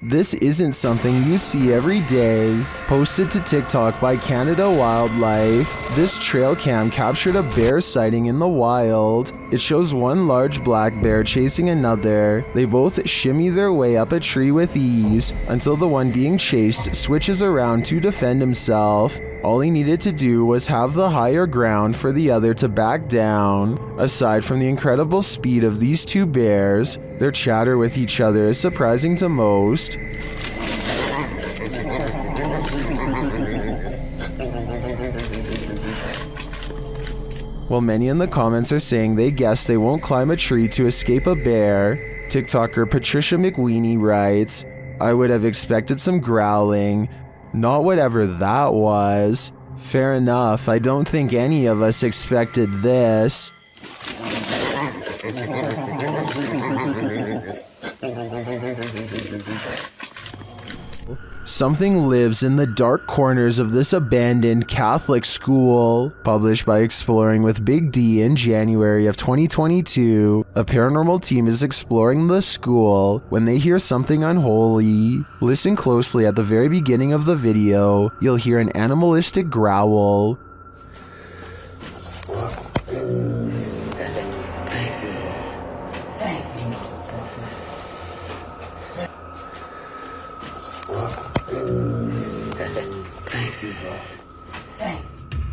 This isn't something you see every day. Posted to TikTok by Canada Wildlife, this trail cam captured a bear sighting in the wild. It shows one large black bear chasing another. They both shimmy their way up a tree with ease until the one being chased switches around to defend himself. All he needed to do was have the higher ground for the other to back down. Aside from the incredible speed of these two bears, their chatter with each other is surprising to most. While many in the comments are saying they guess they won't climb a tree to escape a bear, TikToker Patricia McWeenie writes, "I would have expected some growling. Not whatever that was. Fair enough, I don't think any of us expected this." Something lives in the dark corners of this abandoned Catholic school. Published by Exploring with Big D in January of 2022, a paranormal team is exploring the school when they hear something unholy. Listen closely. At the very beginning of the video, you'll hear an animalistic growl.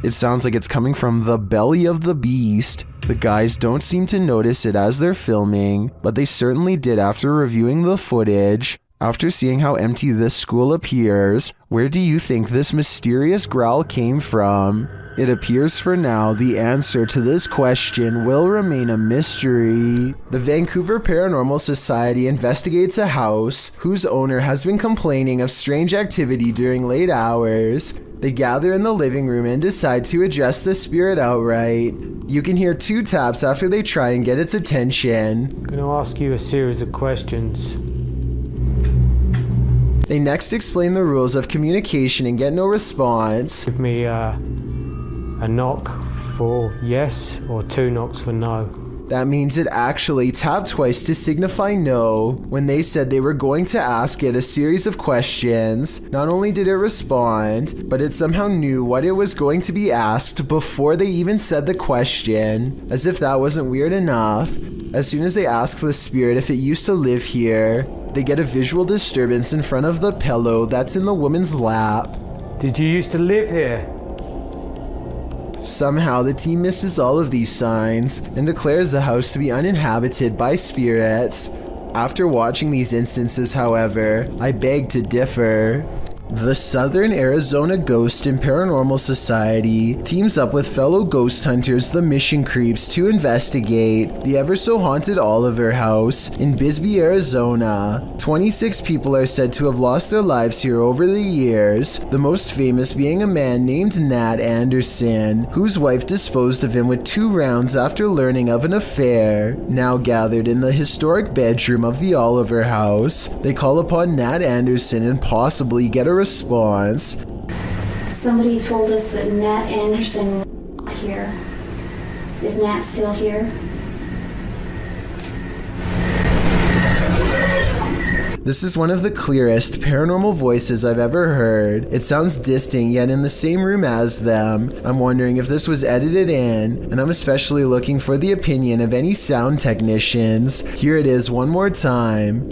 It sounds like it's coming from the belly of the beast. The guys don't seem to notice it as they're filming, but they certainly did after reviewing the footage. After seeing how empty this school appears, where do you think this mysterious growl came from? It appears for now the answer to this question will remain a mystery. The Vancouver Paranormal Society investigates a house whose owner has been complaining of strange activity during late hours. They gather in the living room and decide to address the spirit outright. You can hear 2 taps after they try and get its attention. I'm going to ask you a series of questions. They next explain the rules of communication and get no response. Give me a knock for yes or 2 knocks for no. That means it actually tapped twice to signify no. When they said they were going to ask it a series of questions, not only did it respond, but it somehow knew what it was going to be asked before they even said the question. As if that wasn't weird enough, as soon as they ask the spirit if it used to live here, they get a visual disturbance in front of the pillow that's in the woman's lap. Did you used to live here? Somehow the team misses all of these signs and declares the house to be uninhabited by spirits. After watching these instances, however, I beg to differ. The Southern Arizona Ghost and Paranormal Society teams up with fellow ghost hunters, the Mission Creeps, to investigate the ever-so-haunted Oliver House in Bisbee, Arizona. 26 people are said to have lost their lives here over the years, the most famous being a man named Nat Anderson, whose wife disposed of him with 2 rounds after learning of an affair. Now gathered in the historic bedroom of the Oliver House, they call upon Nat Anderson and possibly get a response. Somebody told us that Nat Anderson was here. Is Nat still here? This is one of the clearest paranormal voices I've ever heard. It sounds distant, yet in the same room as them. I'm wondering if this was edited in, and I'm especially looking for the opinion of any sound technicians. Here it is one more time.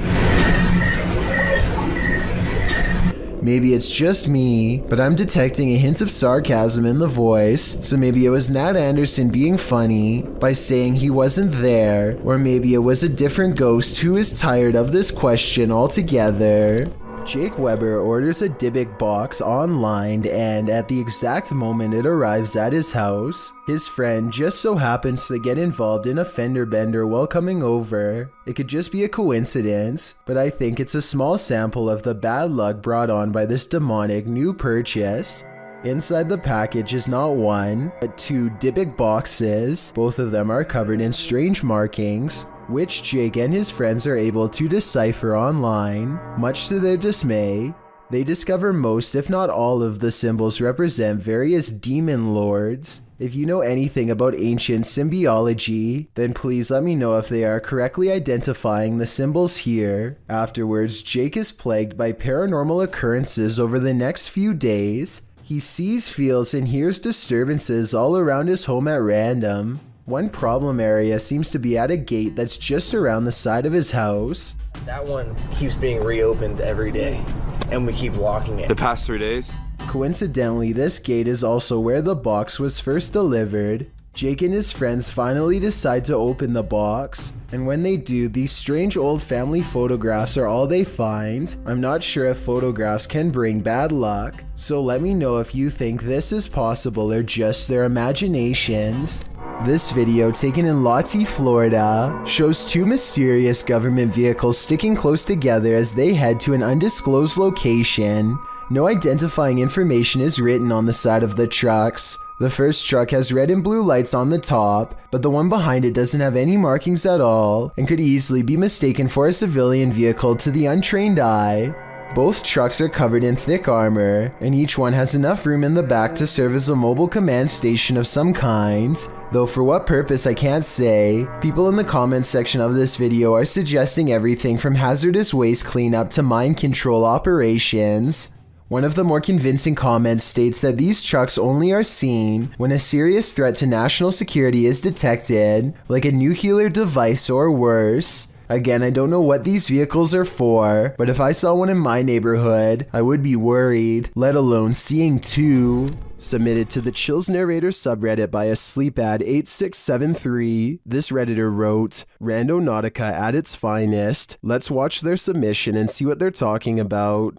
Maybe it's just me, but I'm detecting a hint of sarcasm in the voice, so maybe it was Nat Anderson being funny by saying he wasn't there, or maybe it was a different ghost who is tired of this question altogether. Jake Weber orders a Dybbuk box online, and at the exact moment it arrives at his house, his friend just so happens to get involved in a fender bender while coming over. It could just be a coincidence, but I think it's a small sample of the bad luck brought on by this demonic new purchase. Inside the package is not 1, but 2 Dybbuk boxes. Both of them are covered in strange markings, which Jake and his friends are able to decipher online. Much to their dismay, They discover most, if not all, of the symbols represent various demon lords. If you know anything about ancient symbiology, then please let me know if they are correctly identifying the symbols here. Afterwards, Jake is plagued by paranormal occurrences over the next few days. He sees, feels, and hears disturbances all around his home at random. One problem area seems to be at a gate that's just around the side of his house. That one keeps being reopened every day, and we keep locking it. The past 3 days? Coincidentally, this gate is also where the box was first delivered. Jake and his friends finally decide to open the box, and when they do, these strange old family photographs are all they find. I'm not sure if photographs can bring bad luck, so let me know if you think this is possible or just their imaginations. This video, taken in Lottie, Florida, shows two mysterious government vehicles sticking close together as they head to an undisclosed location. No identifying information is written on the side of the trucks. The first truck has red and blue lights on the top, but the one behind it doesn't have any markings at all and could easily be mistaken for a civilian vehicle to the untrained eye. Both trucks are covered in thick armor, and each one has enough room in the back to serve as a mobile command station of some kind. Though for what purpose I can't say. People in the comments section of this video are suggesting everything from hazardous waste cleanup to mind control operations. One of the more convincing comments states that these trucks only are seen when a serious threat to national security is detected, like a nuclear device or worse. Again, I don't know what these vehicles are for, but if I saw one in my neighborhood, I would be worried, let alone seeing two. Submitted to the Chills Narrator subreddit by a sleepad8673, this redditor wrote, Randonautica at its finest. Let's watch their submission and see what they're talking about.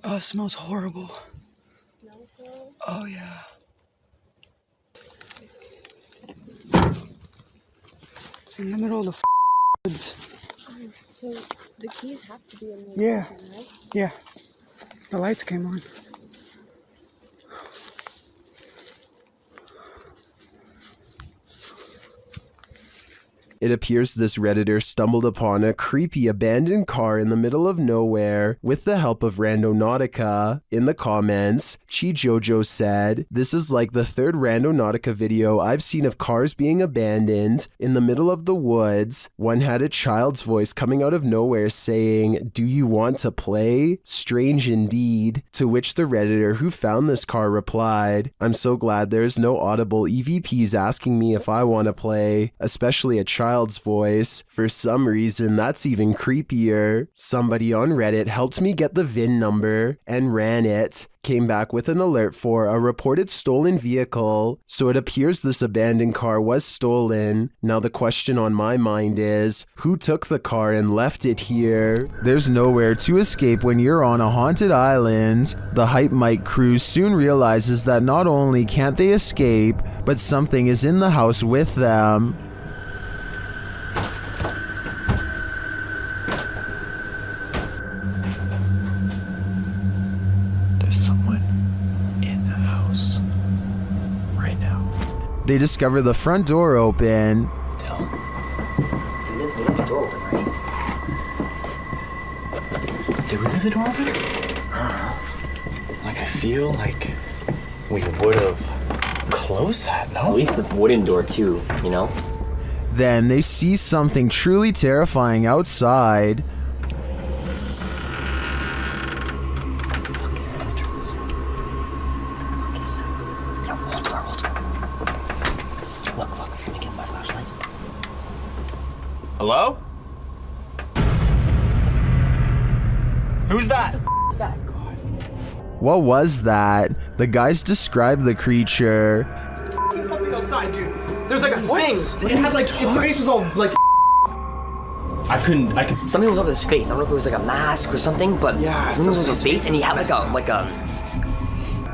Oh, it smells horrible. Oh, yeah. It's in the middle of the woods. So the keys have to be in the Yeah. kitchen, right? Yeah. The lights came on. It appears this redditor stumbled upon a creepy abandoned car in the middle of nowhere with the help of Randonautica. In the comments, Chi Jojo said, "This is like the third Randonautica video I've seen of cars being abandoned in the middle of the woods. One had a child's voice coming out of nowhere saying, 'Do you want to play?' Strange indeed." To which the redditor who found this car replied, "I'm so glad there's no audible EVPs asking me if I want to play, especially a child's voice. For some reason, that's even creepier. Somebody on Reddit helped me get the VIN number and ran it. Came back with an alert for a reported stolen vehicle, so it appears this abandoned car was stolen. Now the question on my mind is, who took the car and left it here? There's nowhere to escape when you're on a haunted island. The Hype Mike crew soon realizes that not only can't they escape, but something is in the house with them. They discover the front door open. We left the door open, right? Did we leave the door open? I don't know. Like, I feel like we would have closed that, no? At least the wooden door, too, you know? Then they see something truly terrifying outside. Hello? Who's that? What is that? What was that? The guys described the creature. Something outside, dude. There's like a thing. It had like, its face was all like. I couldn't. Something was on his face. I don't know if it was like a mask or something, but something was on his face, and he had like a.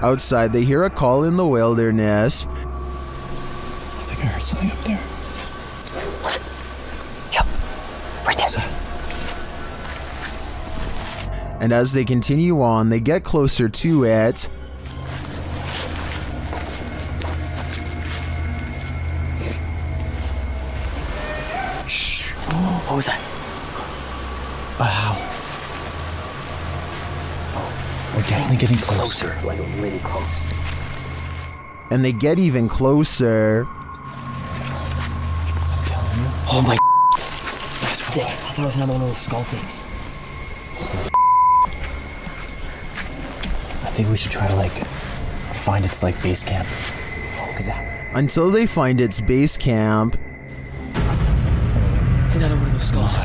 Outside, they hear a call in the wilderness. I think I heard something up there. Right there. And as they continue on, they get closer to it. Shh. What was that? Wow. We're definitely getting closer. Like really close. And they get even closer. Oh my. That's thick. I thought it was another one of those skull things. I think we should try to like find its like base camp. Cause that. Until they find its base camp. It's another one of those skulls.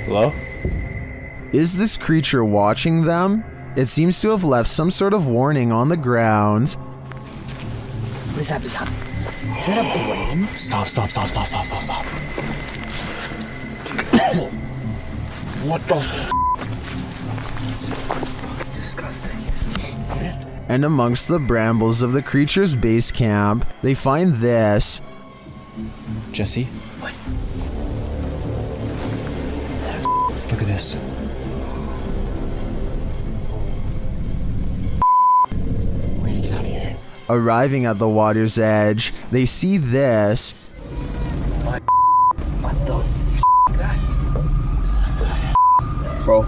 Hello? Is this creature watching them? It seems to have left some sort of warning on the ground. What is that? Is that a brain? Stop. What the f? It's disgusting. What is that? And amongst the brambles of the creature's base camp, they find this. Jesse? What? Let's look at this. We need to get out of here. Arriving at the water's edge, they see this. What the f? Bro,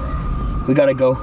we gotta go.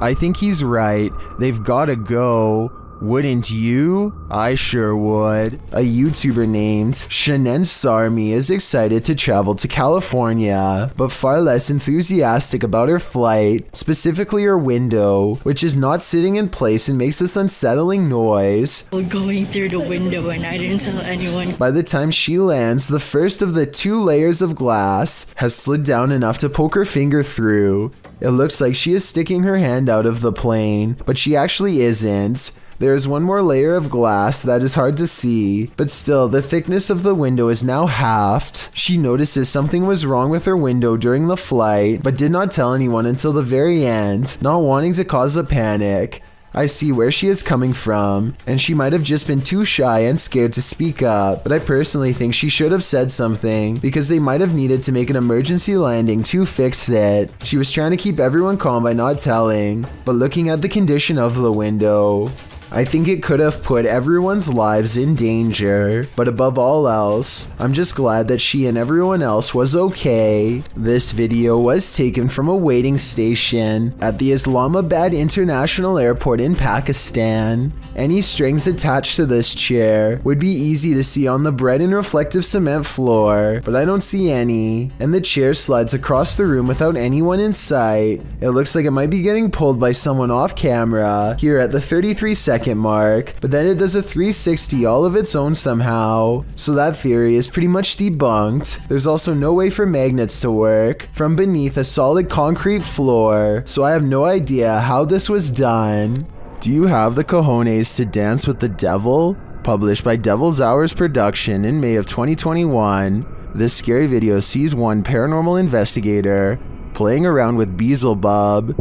I think he's right. They've gotta go. Wouldn't you? I sure would. A YouTuber named Shanen Sarmi is excited to travel to California, but far less enthusiastic about her flight, specifically her window, which is not sitting in place and makes this unsettling noise. Going through the window and I didn't tell anyone. By the time she lands, the first of the 2 layers of glass has slid down enough to poke her finger through. It looks like she is sticking her hand out of the plane, but she actually isn't. There is one more layer of glass that is hard to see, but still, the thickness of the window is now halved. She notices something was wrong with her window during the flight, but did not tell anyone until the very end, not wanting to cause a panic. I see where she is coming from, and she might have just been too shy and scared to speak up, but I personally think she should have said something, because they might have needed to make an emergency landing to fix it. She was trying to keep everyone calm by not telling, but looking at the condition of the window, I think it could have put everyone's lives in danger, but above all else, I'm just glad that she and everyone else was okay. This video was taken from a waiting station at the Islamabad International Airport in Pakistan. Any strings attached to this chair would be easy to see on the bright and reflective cement floor, but I don't see any, and the chair slides across the room without anyone in sight. It looks like it might be getting pulled by someone off camera here at the 33-second mark, but then it does a 360 all of its own somehow, so that theory is pretty much debunked. There's also no way for magnets to work from beneath a solid concrete floor, so I have no idea how this was done. Do you have the cojones to dance with the devil? Published by Devil's Hours Production in May of 2021, this scary video sees one paranormal investigator playing around with Beelzebub.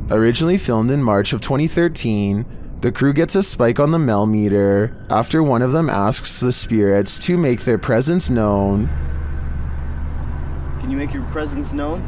Originally filmed in March of 2013, the crew gets a spike on the Mel meter after one of them asks the spirits to make their presence known. Can you make your presence known?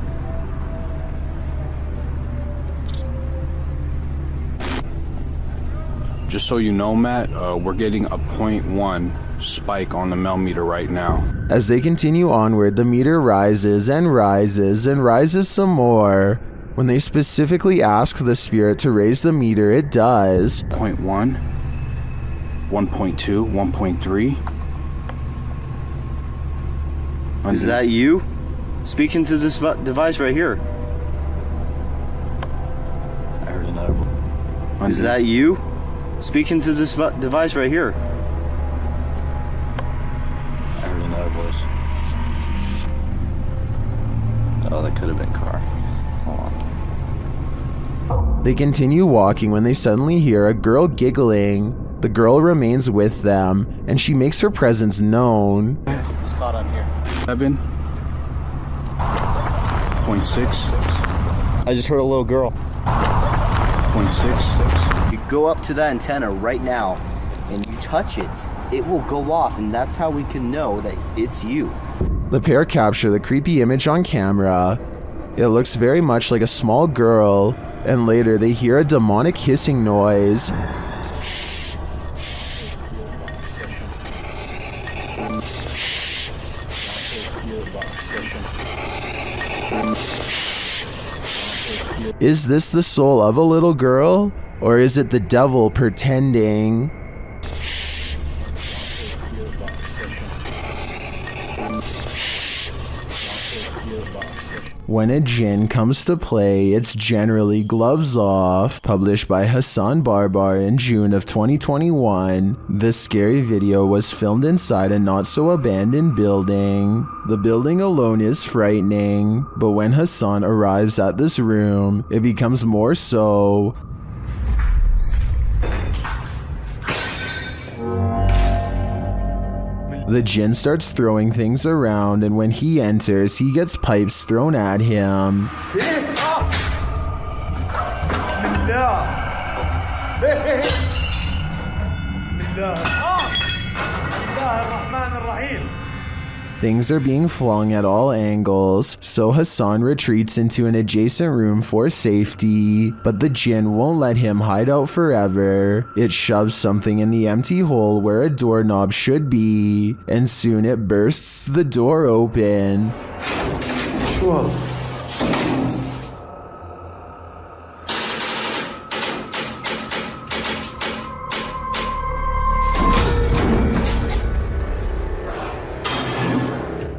Just so you know, Matt, we're getting a 0.1 spike on the Mel meter right now. As they continue onward, the meter rises and rises and rises some more. When they specifically ask the spirit to raise the meter, it does. 0.1, 1.2, 1.3. Is that you? Speaking to this device right here. I heard another one. Is that you? Speaking to this device right here. I heard another voice. Oh, that could have been car. Hold on. They continue walking when they suddenly hear a girl giggling. The girl remains with them, and she makes her presence known. What's caught on here? 7.6. I just heard a little girl. 0.6. You go up to that antenna right now and you touch it, it will go off, and that's how we can know that it's you. The pair capture the creepy image on camera. It looks very much like a small girl, and later they hear a demonic hissing noise. Is this the soul of a little girl? Or is it the devil pretending? When a jinn comes to play, it's generally gloves off. Published by Hassan Barbar in June of 2021. This scary video was filmed inside a not-so-abandoned building. The building alone is frightening, but when Hassan arrives at this room, it becomes more so. The jinn starts throwing things around, and when he enters, he gets pipes thrown at him. Things are being flung at all angles, so Hassan retreats into an adjacent room for safety, but the jinn won't let him hide out forever. It shoves something in the empty hole where a doorknob should be, and soon it bursts the door open.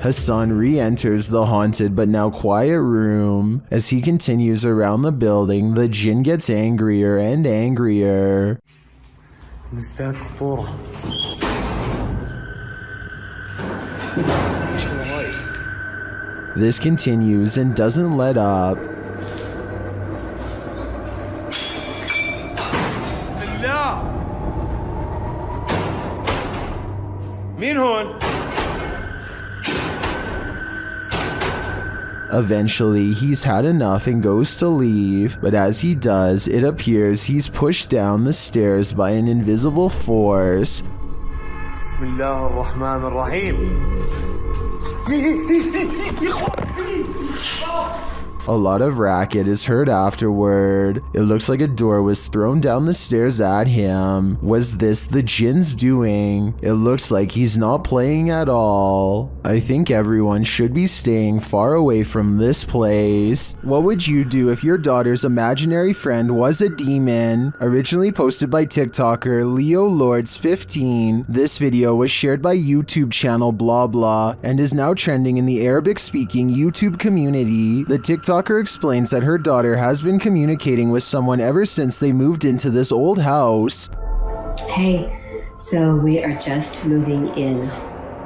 Hassan re-enters the haunted but now quiet room. As he continues around the building, the jinn gets angrier and angrier. This continues and doesn't let up. Eventually, he's had enough and goes to leave, but as he does, it appears he's pushed down the stairs by an invisible force. A lot of racket is heard afterward. It looks like a door was thrown down the stairs at him. Was this the jinn's doing? It looks like he's not playing at all. I think everyone should be staying far away from this place. What would you do if your daughter's imaginary friend was a demon? Originally posted by TikToker Leo Lords 15. This video was shared by YouTube channel blah blah and is now trending in the Arabic-speaking YouTube community. The TikToker explains that her daughter has been communicating with someone ever since they moved into this old house. Hey, so we are just moving in.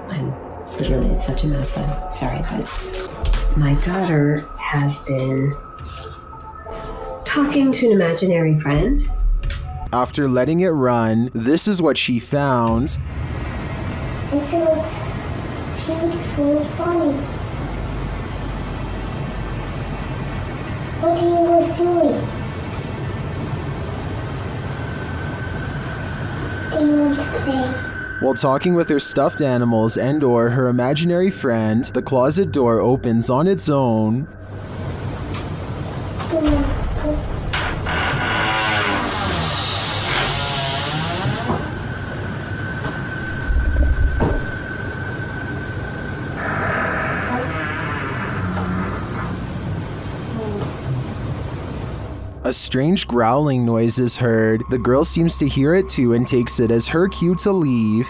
I'm literally in such a mess. I'm sorry, but my daughter has been talking to an imaginary friend. After letting it run, this is what she found. This looks beautiful and funny. What are you guys doing? Do you want to play? While talking with her stuffed animals and or her imaginary friend, the closet door opens on its own. A strange growling noise is heard. The girl seems to hear it too and takes it as her cue to leave.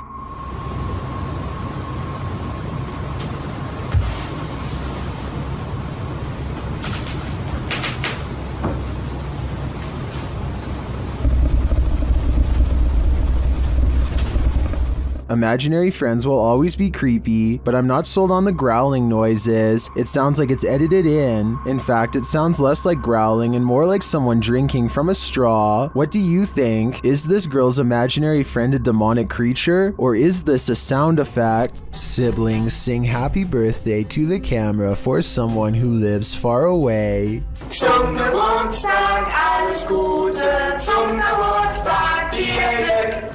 Imaginary friends will always be creepy, but I'm not sold on the growling noises. It sounds like it's edited in. In fact, it sounds less like growling and more like someone drinking from a straw. What do you think? Is this girl's imaginary friend a demonic creature, or is this a sound effect? Siblings sing happy birthday to the camera for someone who lives far away. Zum Geburtstag alles Gute, zum Geburtstag viel Glück.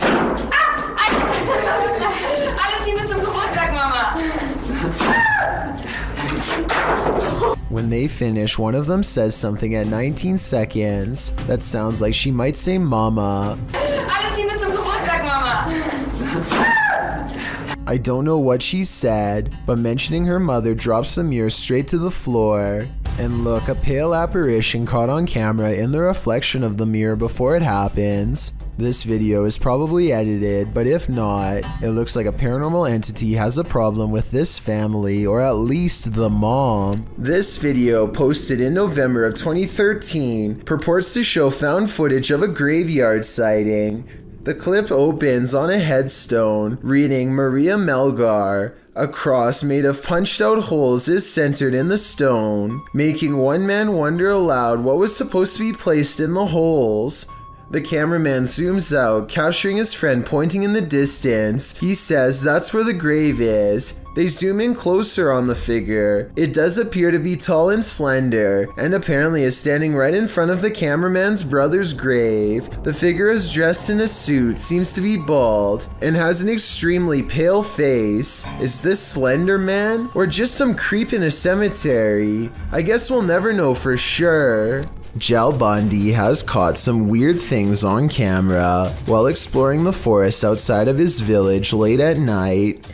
Alles Liebe zum Geburtstag, Mama. When they finish, one of them says something at 19 seconds that sounds like she might say mama. Alles Liebe zum Geburtstag, Mama. I don't know what she said, but mentioning her mother drops the mirror straight to the floor. And look, a pale apparition caught on camera in the reflection of the mirror before it happens. This video is probably edited, but if not, it looks like a paranormal entity has a problem with this family, or at least the mom. This video, posted in November of 2013, purports to show found footage of a graveyard sighting. The clip opens on a headstone reading Maria Melgar. A cross made of punched out holes is centered in the stone, making one man wonder aloud what was supposed to be placed in the holes. The cameraman zooms out, capturing his friend pointing in the distance. He says that's where the grave is. They zoom in closer on the figure. It does appear to be tall and slender, and apparently is standing right in front of the cameraman's brother's grave. The figure is dressed in a suit, seems to be bald, and has an extremely pale face. Is this Slender Man, or just some creep in a cemetery? I guess we'll never know for sure. Jal Bundy has caught some weird things on camera while exploring the forest outside of his village late at night.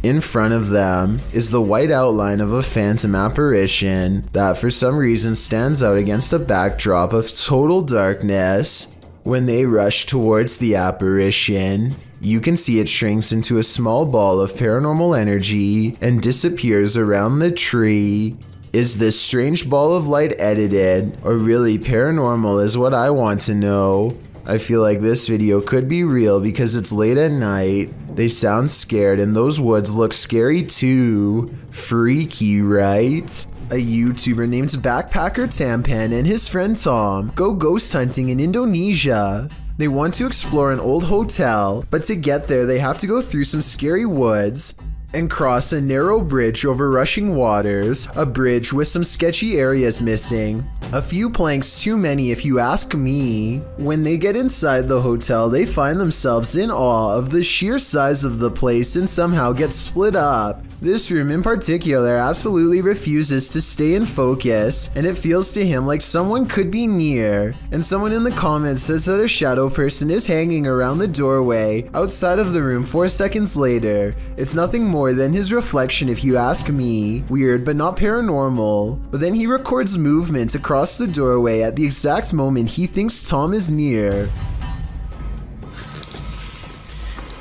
In front of them is the white outline of a phantom apparition that for some reason stands out against a backdrop of total darkness. When they rush towards the apparition, you can see it shrinks into a small ball of paranormal energy and disappears around the tree. Is this strange ball of light edited, or really paranormal is what I want to know. I feel like this video could be real because it's late at night. They sound scared and those woods look scary too. Freaky, right? A YouTuber named Backpacker Tampan and his friend Tom go ghost hunting in Indonesia. They want to explore an old hotel, but to get there they have to go through some scary woods and cross a narrow bridge over rushing waters, a bridge with some sketchy areas missing. A few planks too many if you ask me. When they get inside the hotel, they find themselves in awe of the sheer size of the place and somehow get split up. This room in particular absolutely refuses to stay in focus, and it feels to him like someone could be near. And someone in the comments says that a shadow person is hanging around the doorway outside of the room 4 seconds later. It's nothing more than his reflection if you ask me. Weird but not paranormal. But then he records movement across the doorway at the exact moment he thinks Tom is near.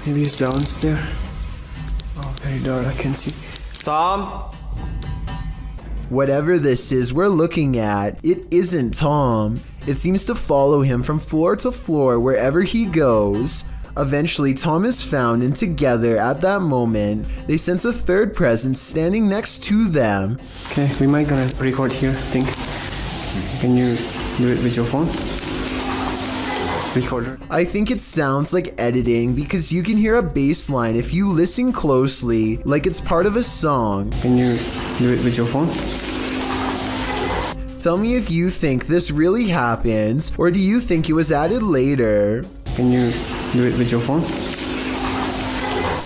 Maybe he's downstairs. Oh, very dark, I can see. Tom? Whatever this is we're looking at, it isn't Tom. It seems to follow him from floor to floor wherever he goes. Eventually, Tom is found, and together at that moment, they sense a third presence standing next to them. Okay, we might gonna record here, I think. Can you do it with your phone? Recorder. I think it sounds like editing because you can hear a bass line if you listen closely, like it's part of a song. Can you do it with your phone? Tell me if you think this really happens, or do you think it was added later? Can you do it with your phone?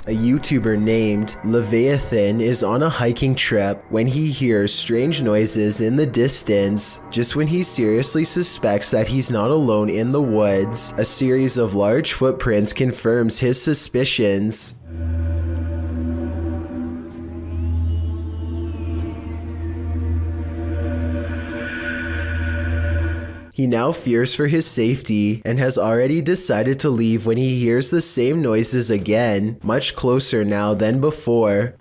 A YouTuber named Leviathan is on a hiking trip when he hears strange noises in the distance. Just when he seriously suspects that he's not alone in the woods, a series of large footprints confirms his suspicions. He now fears for his safety and has already decided to leave when he hears the same noises again, much closer now than before.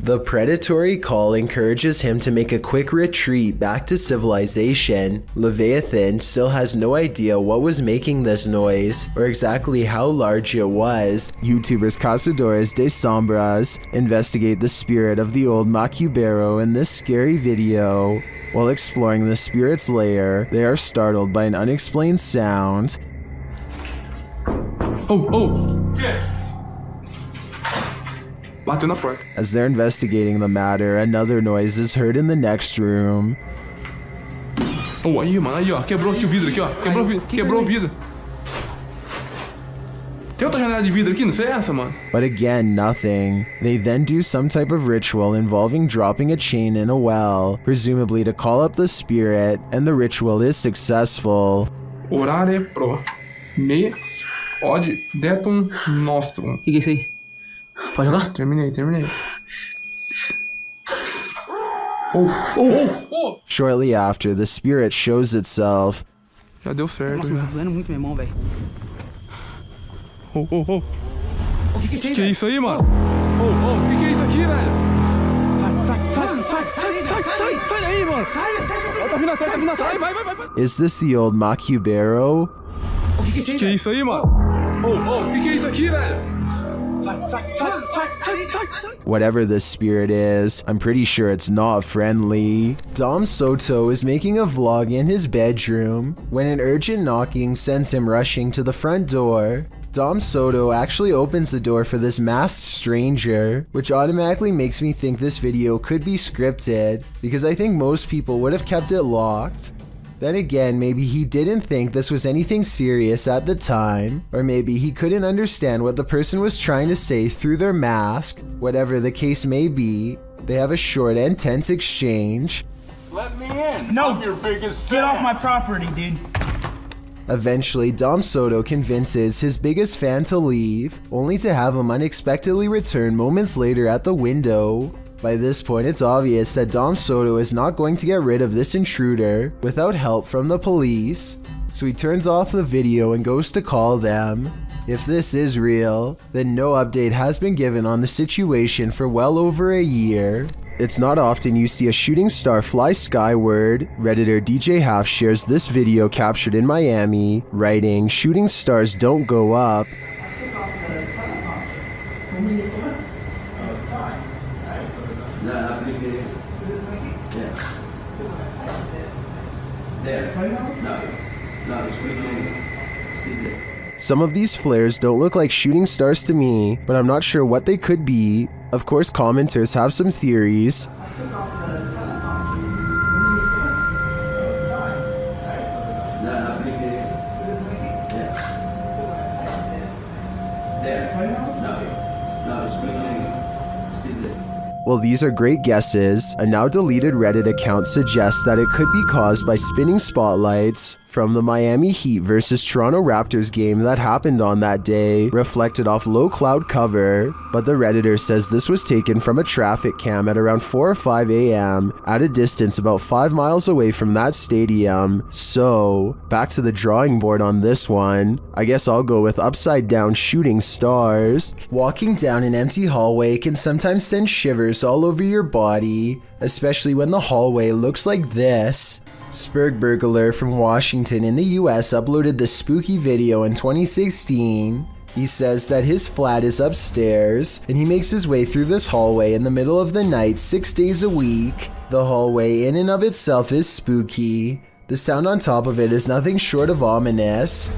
The predatory call encourages him to make a quick retreat back to civilization. Leviathan still has no idea what was making this noise or exactly how large it was. YouTubers Cazadores de Sombras investigate the spirit of the old Macubero in this scary video. While exploring the spirit's lair, they are startled by an unexplained sound. Oh! Bateu na porta. As they're investigating the matter, another noise is heard in the next room. Oh, aí, mano, aí, ó. Quebrou aqui o vidro, aqui, ó. Quebrou o vidro. Tem outra janela de vidro aqui, não sei essa, mano. But again, nothing. They then do some type of ritual involving dropping a chain in a well, presumably to call up the spirit, and the ritual is successful. Orare pro me od detum nostrum. O que é isso aí? Pode jogar? Terminei. Oh! Shortly after, the spirit shows itself. Já deu certo. Nossa, tá doendo muito, meu irmão, velho. Oh! O que é isso aí, Que é isso aí, mano? O que é isso aqui, velho? Sai daí, mano! Sai! Tá vindo atrás, vai! Is this the old Macubero? O que Que é isso aí, mano? O que é isso aqui, velho? Sai! Whatever this spirit is, I'm pretty sure it's not friendly. Dom Soto is making a vlog in his bedroom when an urgent knocking sends him rushing to the front door. Dom Soto actually opens the door for this masked stranger, which automatically makes me think this video could be scripted, because I think most people would have kept it locked. Then again, maybe he didn't think this was anything serious at the time, or maybe he couldn't understand what the person was trying to say through their mask. Whatever the case may be, they have a short and tense exchange. Let me in. No, I'm your biggest fan. Get off my property, dude. Eventually, Dom Soto convinces his biggest fan to leave, only to have him unexpectedly return moments later at the window. By this point, it's obvious that Dom Soto is not going to get rid of this intruder without help from the police, so he turns off the video and goes to call them. If this is real, then no update has been given on the situation for well over a year. It's not often you see a shooting star fly skyward. Redditor DJ Half shares this video captured in Miami, writing, "Shooting stars don't go up." Some of these flares don't look like shooting stars to me, but I'm not sure what they could be. Of course, commenters have some theories. Well, these are great guesses. A now deleted Reddit account suggests that it could be caused by spinning spotlights from the Miami Heat versus Toronto Raptors game that happened on that day, reflected off low cloud cover, but the Redditor says this was taken from a traffic cam at around 4 or 5 a.m. at a distance about 5 miles away from that stadium. So, back to the drawing board on this one. I guess I'll go with upside down shooting stars. Walking down an empty hallway can sometimes send shivers all over your body, especially when the hallway looks like this. Spurgburglar from Washington in the US uploaded this spooky video in 2016. He says that his flat is upstairs, and he makes his way through this hallway in the middle of the night 6 days a week. The hallway in and of itself is spooky. The sound on top of it is nothing short of ominous.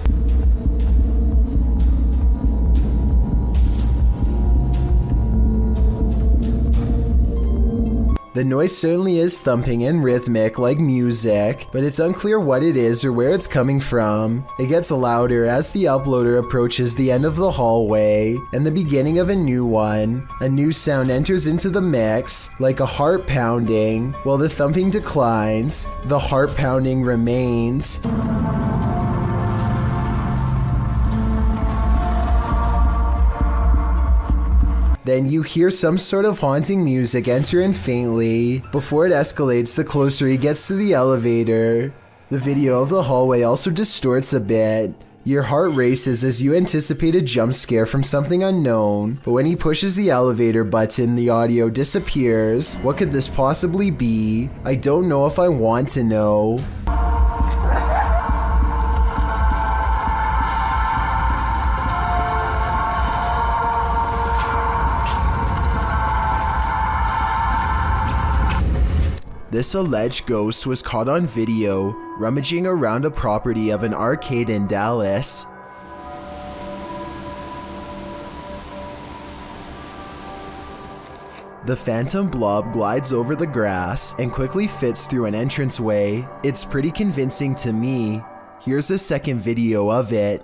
The noise certainly is thumping and rhythmic like music, but it's unclear what it is or where it's coming from. It gets louder as the uploader approaches the end of the hallway and the beginning of a new one. A new sound enters into the mix, like a heart pounding. While the thumping declines, the heart pounding remains. Then you hear some sort of haunting music enter in faintly, before it escalates the closer he gets to the elevator. The video of the hallway also distorts a bit. Your heart races as you anticipate a jump scare from something unknown, but when he pushes the elevator button, the audio disappears. What could this possibly be? I don't know if I want to know. This alleged ghost was caught on video rummaging around a property of an arcade in Dallas. The phantom blob glides over the grass and quickly fits through an entranceway. It's pretty convincing to me. Here's a second video of it.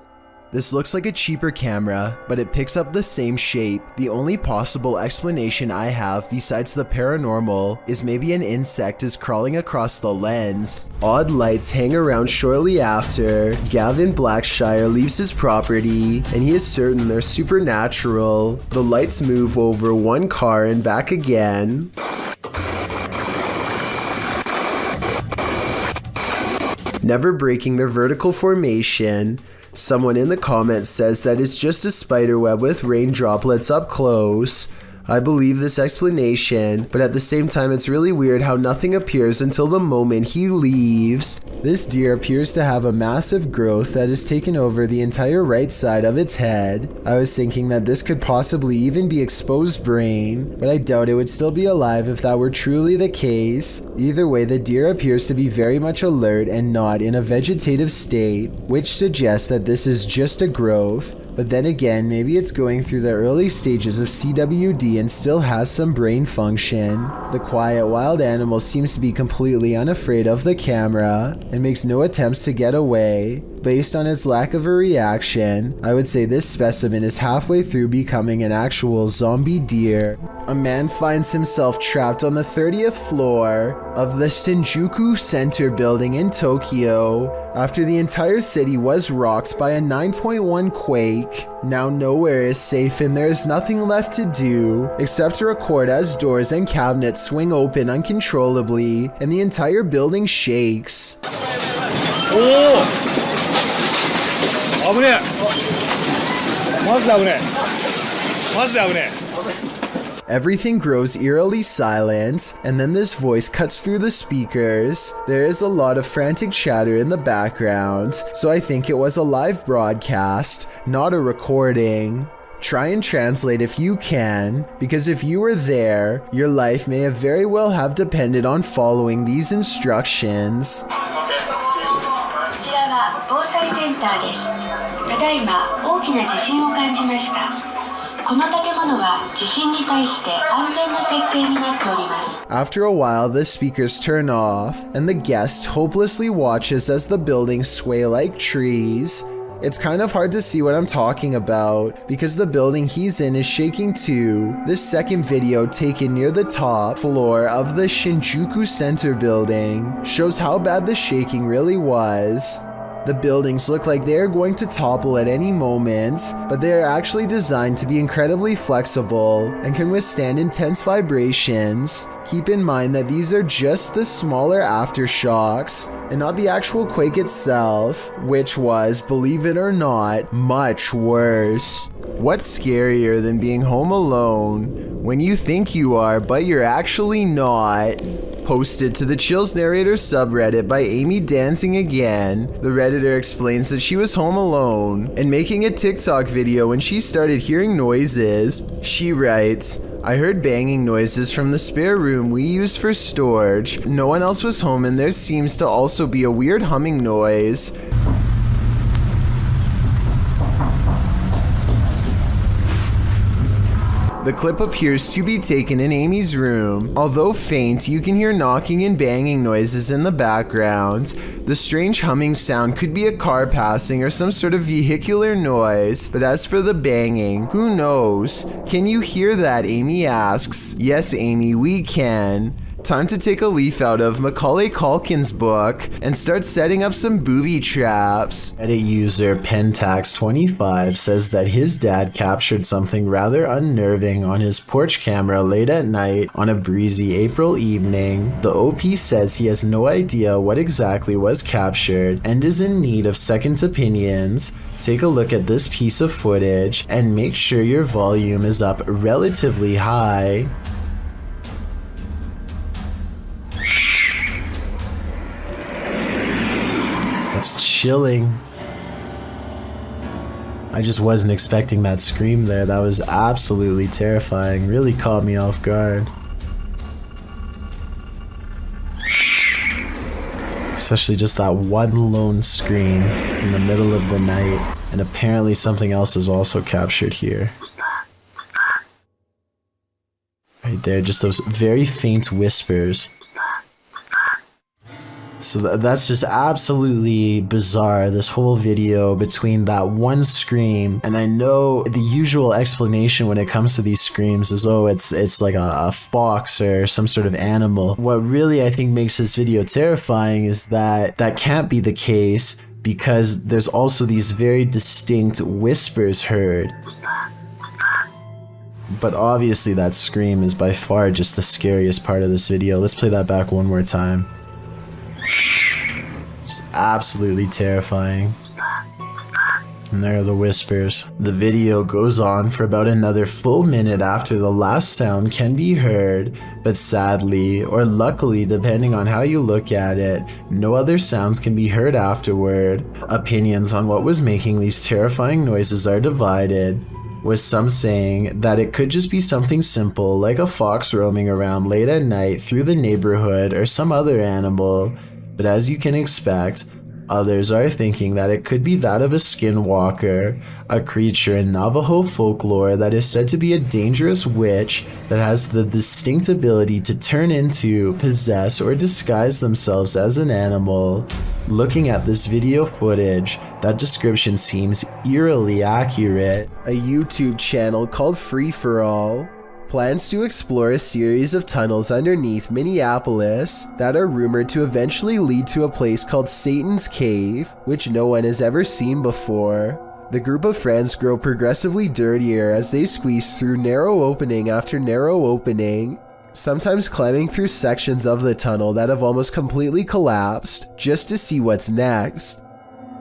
This looks like a cheaper camera, but it picks up the same shape. The only possible explanation I have besides the paranormal is maybe an insect is crawling across the lens. Odd lights hang around shortly after. Gavin Blackshire leaves his property, and he is certain they're supernatural. The lights move over one car and back again. Never breaking their vertical formation. Someone in the comments says that it's just a spiderweb with rain droplets up close. I believe this explanation, but at the same time it's really weird how nothing appears until the moment he leaves. This deer appears to have a massive growth that has taken over the entire right side of its head. I was thinking that this could possibly even be exposed brain, but I doubt it would still be alive if that were truly the case. Either way, the deer appears to be very much alert and not in a vegetative state, which suggests that this is just a growth. But then again, maybe it's going through the early stages of CWD and still has some brain function. The quiet wild animal seems to be completely unafraid of the camera and makes no attempts to get away. Based on its lack of a reaction, I would say this specimen is halfway through becoming an actual zombie deer. A man finds himself trapped on the 30th floor of the Shinjuku Center building in Tokyo after the entire city was rocked by a 9.1 quake. Now nowhere is safe and there is nothing left to do except to record as doors and cabinets swing open uncontrollably and the entire building shakes. Everything grows eerily silent, and then this voice cuts through the speakers. There is a lot of frantic chatter in the background, so I think it was a live broadcast, not a recording. Try and translate if you can, because if you were there, your life may have very well have depended on following these instructions. この建物は地震に対して安全な設計になっております。 After a while, the speakers turn off, and the guest hopelessly watches as the buildings sway like trees. It's kind of hard to see what I'm talking about, because the building he's in is shaking too. This second video, taken near the top floor of the Shinjuku Center building, shows how bad the shaking really was. The buildings look like they are going to topple at any moment, but they are actually designed to be incredibly flexible and can withstand intense vibrations. Keep in mind that these are just the smaller aftershocks and not the actual quake itself, which was, believe it or not, much worse. What's scarier than being home alone when you think you are, but you're actually not? Posted to the Chills Narrator subreddit by Amy Dancing Again, the Redditor explains that she was home alone and making a TikTok video when she started hearing noises. She writes, I heard banging noises from the spare room we use for storage. No one else was home and there seems to also be a weird humming noise. The clip appears to be taken in Amy's room. Although faint, you can hear knocking and banging noises in the background. The strange humming sound could be a car passing or some sort of vehicular noise, but as for the banging, who knows? Can you hear that? Amy asks. Yes, Amy, we can. Time to take a leaf out of Macaulay Culkin's book and start setting up some booby traps. Reddit user Pentax25 says that his dad captured something rather unnerving on his porch camera late at night on a breezy April evening. The OP says he has no idea what exactly was captured and is in need of second opinions. Take a look at this piece of footage and make sure your volume is up relatively high. That's chilling. I just wasn't expecting that scream there. That was absolutely terrifying. Really caught me off guard. Especially just that one lone scream in the middle of the night. And apparently something else is also captured here. Right right there, just those very faint whispers. So that's just absolutely bizarre, this whole video between that one scream. And I know the usual explanation when it comes to these screams is, oh, it's like a fox or some sort of animal. What really I think makes this video terrifying is that that can't be the case, because there's also these very distinct whispers heard. But obviously that scream is by far just the scariest part of this video. Let's play that back one more time. Just absolutely terrifying. And there are the whispers. The video goes on for about another full minute after the last sound can be heard, but sadly, or luckily depending on how you look at it, no other sounds can be heard afterward. Opinions on what was making these terrifying noises are divided, with some saying that it could just be something simple like a fox roaming around late at night through the neighborhood or some other animal. But as you can expect, others are thinking that it could be that of a skinwalker, a creature in Navajo folklore that is said to be a dangerous witch that has the distinct ability to turn into, possess, or disguise themselves as an animal. Looking at this video footage, that description seems eerily accurate. A YouTube channel called Free For All plans to explore a series of tunnels underneath Minneapolis that are rumored to eventually lead to a place called Satan's Cave, which no one has ever seen before. The group of friends grow progressively dirtier as they squeeze through narrow opening after narrow opening, sometimes climbing through sections of the tunnel that have almost completely collapsed just to see what's next.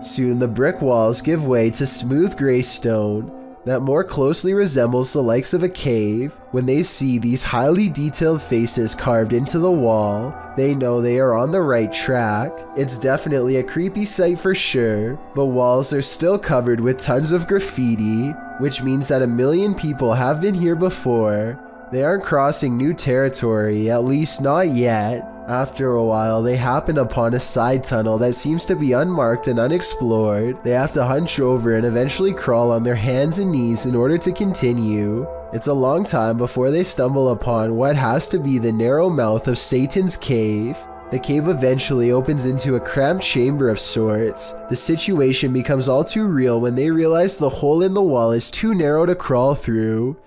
Soon the brick walls give way to smooth gray stone that more closely resembles the likes of a cave. When they see these highly detailed faces carved into the wall, they know they are on the right track. It's definitely a creepy sight for sure, but walls are still covered with tons of graffiti, which means that 1 million people have been here before. They aren't crossing new territory, at least not yet. After a while, they happen upon a side tunnel that seems to be unmarked and unexplored. They have to hunch over and eventually crawl on their hands and knees in order to continue. It's a long time before they stumble upon what has to be the narrow mouth of Satan's Cave. The cave eventually opens into a cramped chamber of sorts. The situation becomes all too real when they realize the hole in the wall is too narrow to crawl through.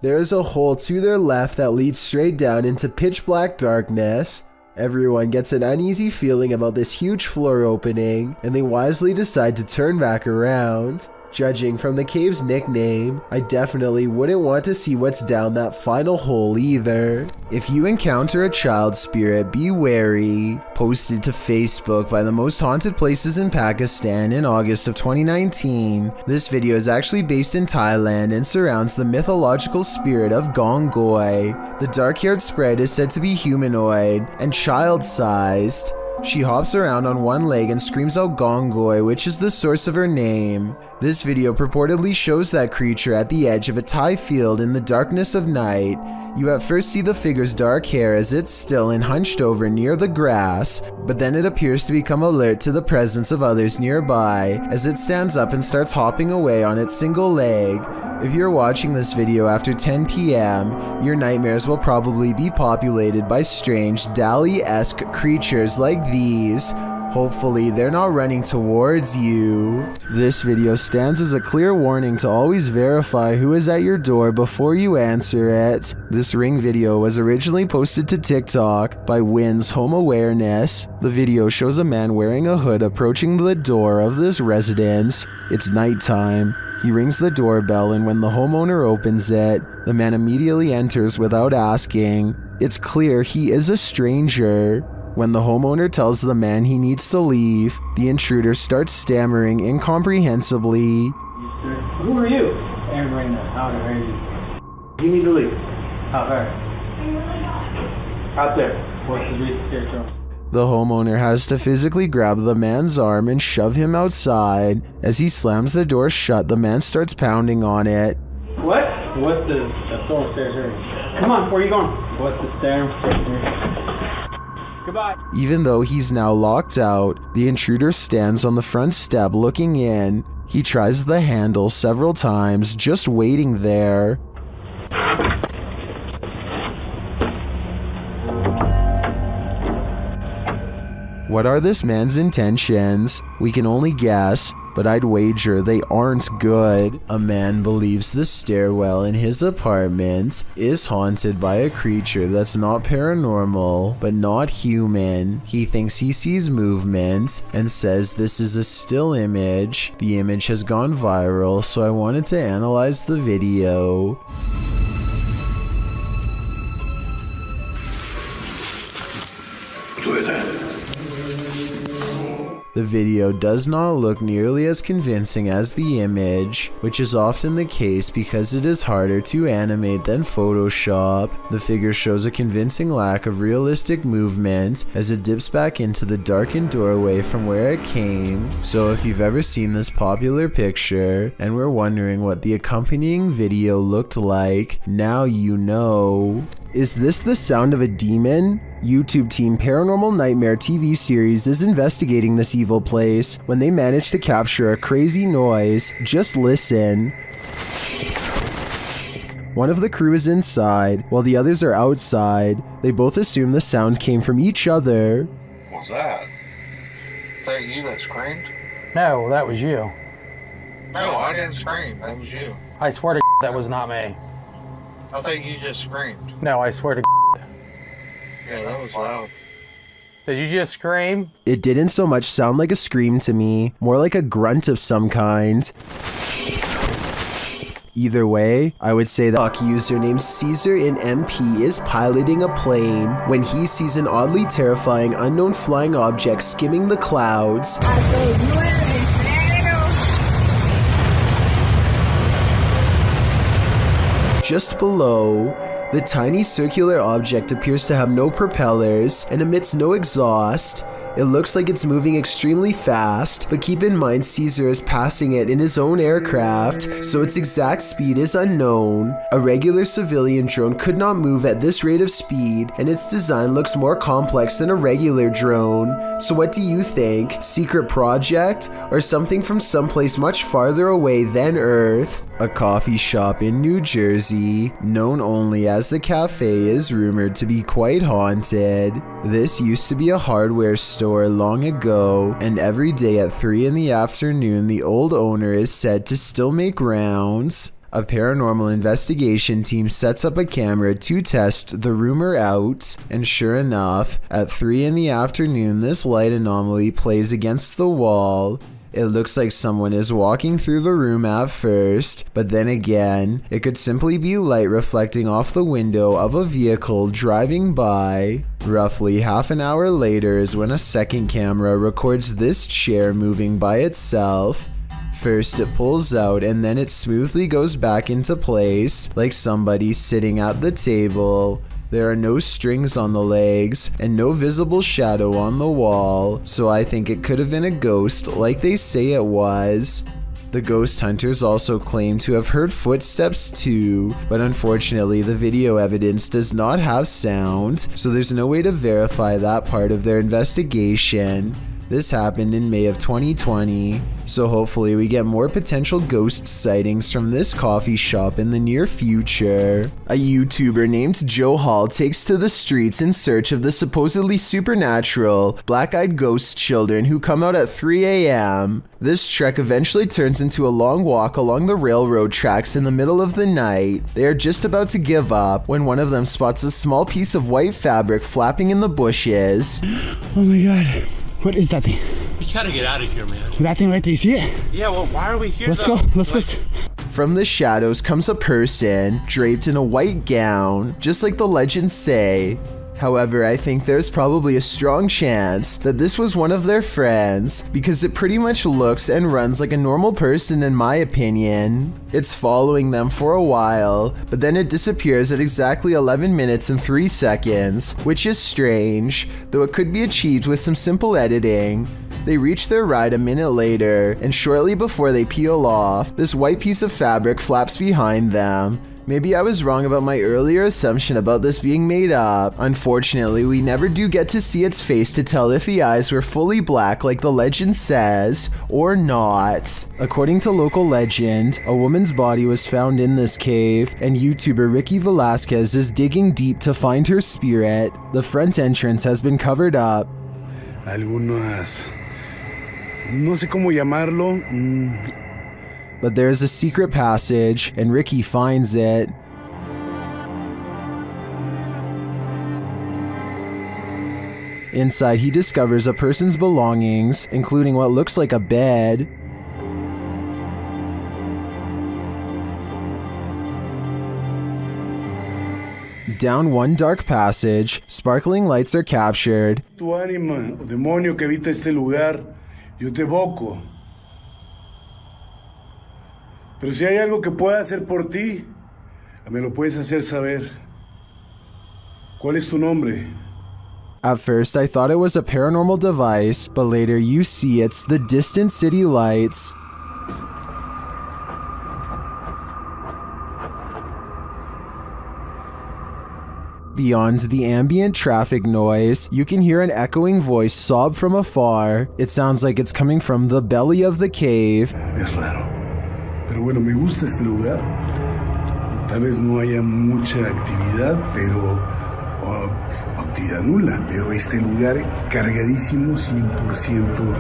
There is a hole to their left that leads straight down into pitch black darkness. Everyone gets an uneasy feeling about this huge floor opening, and they wisely decide to turn back around. Judging from the cave's nickname, I definitely wouldn't want to see what's down that final hole either. If you encounter a child spirit, be wary. Posted to Facebook by the most haunted places in Pakistan in August of 2019, this video is actually based in Thailand and surrounds the mythological spirit of Gongoi. The dark-haired sprite is said to be humanoid and child-sized. She hops around on one leg and screams out Gongoi, which is the source of her name. This video purportedly shows that creature at the edge of a Thai field in the darkness of night. You at first see the figure's dark hair as it's still and hunched over near the grass, but then it appears to become alert to the presence of others nearby as it stands up and starts hopping away on its single leg. If you're watching this video after 10 p.m., your nightmares will probably be populated by strange Dali-esque creatures like these. Hopefully they're not running towards you. This video stands as a clear warning to always verify who is at your door before you answer it. This Ring video was originally posted to TikTok by Wynn's Home Awareness. The video shows a man wearing a hood approaching the door of this residence. It's nighttime. He rings the doorbell, and when the homeowner opens it, the man immediately enters without asking. It's clear he is a stranger. When the homeowner tells the man he needs to leave, the intruder starts stammering incomprehensibly. Who are you? Aaron right now. Out there, Aaron. You need to leave. Out there. Out there. What's the reason here, The homeowner has to physically grab the man's arm and shove him outside. As he slams the door shut, the man starts pounding on it. What? What's the stone stairs here? Come on, where are you going? What's the stairs here? Goodbye. Even though he's now locked out, the intruder stands on the front step looking in. He tries the handle several times, just waiting there. What are this man's intentions? We can only guess, but I'd wager they aren't good. A man believes the stairwell in his apartment is haunted by a creature that's not paranormal, but not human. He thinks he sees movement and says this is a still image. The image has gone viral, so I wanted to analyze the video. The video does not look nearly as convincing as the image, which is often the case because it is harder to animate than Photoshop. The figure shows a convincing lack of realistic movement as it dips back into the darkened doorway from where it came. So if you've ever seen this popular picture and were wondering what the accompanying video looked like, now you know. Is this the sound of a demon? YouTube team Paranormal Nightmare TV series is investigating this evil place when they manage to capture a crazy noise. Just listen. One of the crew is inside, while the others are outside. They both assume the sound came from each other. What was that? Is that you that screamed? No, that was you. No, I didn't scream. That was you. I swear to that was not me. I think you just screamed. No, I swear to Yeah, that was loud. Did you just scream? It didn't so much sound like a scream to me, more like a grunt of some kind. Either way, I would say that user named Caesar in MP is piloting a plane when he sees an oddly terrifying unknown flying object skimming the clouds. Just below, the tiny circular object appears to have no propellers and emits no exhaust. It looks like it's moving extremely fast, but keep in mind Caesar is passing it in his own aircraft, so its exact speed is unknown. A regular civilian drone could not move at this rate of speed, and its design looks more complex than a regular drone. So what do you think? Secret project? Or something from someplace much farther away than Earth? A coffee shop in New Jersey, known only as the Cafe, is rumored to be quite haunted. This used to be a hardware store long ago, and every day at 3 in the afternoon, the old owner is said to still make rounds. A paranormal investigation team sets up a camera to test the rumor out, and sure enough, at 3 in the afternoon, this light anomaly plays against the wall. It looks like someone is walking through the room at first, but then again, it could simply be light reflecting off the window of a vehicle driving by. Roughly half an hour later is when a second camera records this chair moving by itself. First it pulls out and then it smoothly goes back into place, like somebody sitting at the table. There are no strings on the legs and no visible shadow on the wall, so I think it could have been a ghost like they say it was. The ghost hunters also claim to have heard footsteps too, but unfortunately the video evidence does not have sound, so there's no way to verify that part of their investigation. This happened in May of 2020, so hopefully we get more potential ghost sightings from this coffee shop in the near future. A YouTuber named Joe Hall takes to the streets in search of the supposedly supernatural, black-eyed ghost children who come out at 3 a.m. This trek eventually turns into a long walk along the railroad tracks in the middle of the night. They are just about to give up when one of them spots a small piece of white fabric flapping in the bushes. Oh my god. What is that thing? We gotta get out of here, man. That thing right there, you see it? Yeah, well, why are we here? Let's go. Let's go. From the shadows comes a person draped in a white gown, just like the legends say. However, I think there's probably a strong chance that this was one of their friends, because it pretty much looks and runs like a normal person in my opinion. It's following them for a while, but then it disappears at exactly 11 minutes and 3 seconds, which is strange, though it could be achieved with some simple editing. They reach their ride a minute later, and shortly before they peel off, this white piece of fabric flaps behind them. Maybe I was wrong about my earlier assumption about this being made up. Unfortunately, we never do get to see its face to tell if the eyes were fully black like the legend says, or not. According to local legend, a woman's body was found in this cave, and YouTuber Ricky Velasquez is digging deep to find her spirit. The front entrance has been covered up. algunas, no sé cómo llamarlo. But there's a secret passage, and Ricky finds it. Inside, he discovers a person's belongings, including what looks like a bed. Down one dark passage, sparkling lights are captured. Tu ánima, o demonio que habita este lugar, yo te evoco. Pero si hay algo que pueda hacer por ti, me lo puedes hacer saber. ¿Cuál es tu nombre? At first, I thought it was a paranormal device, but later you see it's the distant city lights. Beyond the ambient traffic noise, you can hear an echoing voice sob from afar. It sounds like it's coming from the belly of the cave. Es raro, pero bueno, me gusta este lugar. Tal vez no haya mucha actividad, pero actividad nula, pero este lugar cargadísimo, 100%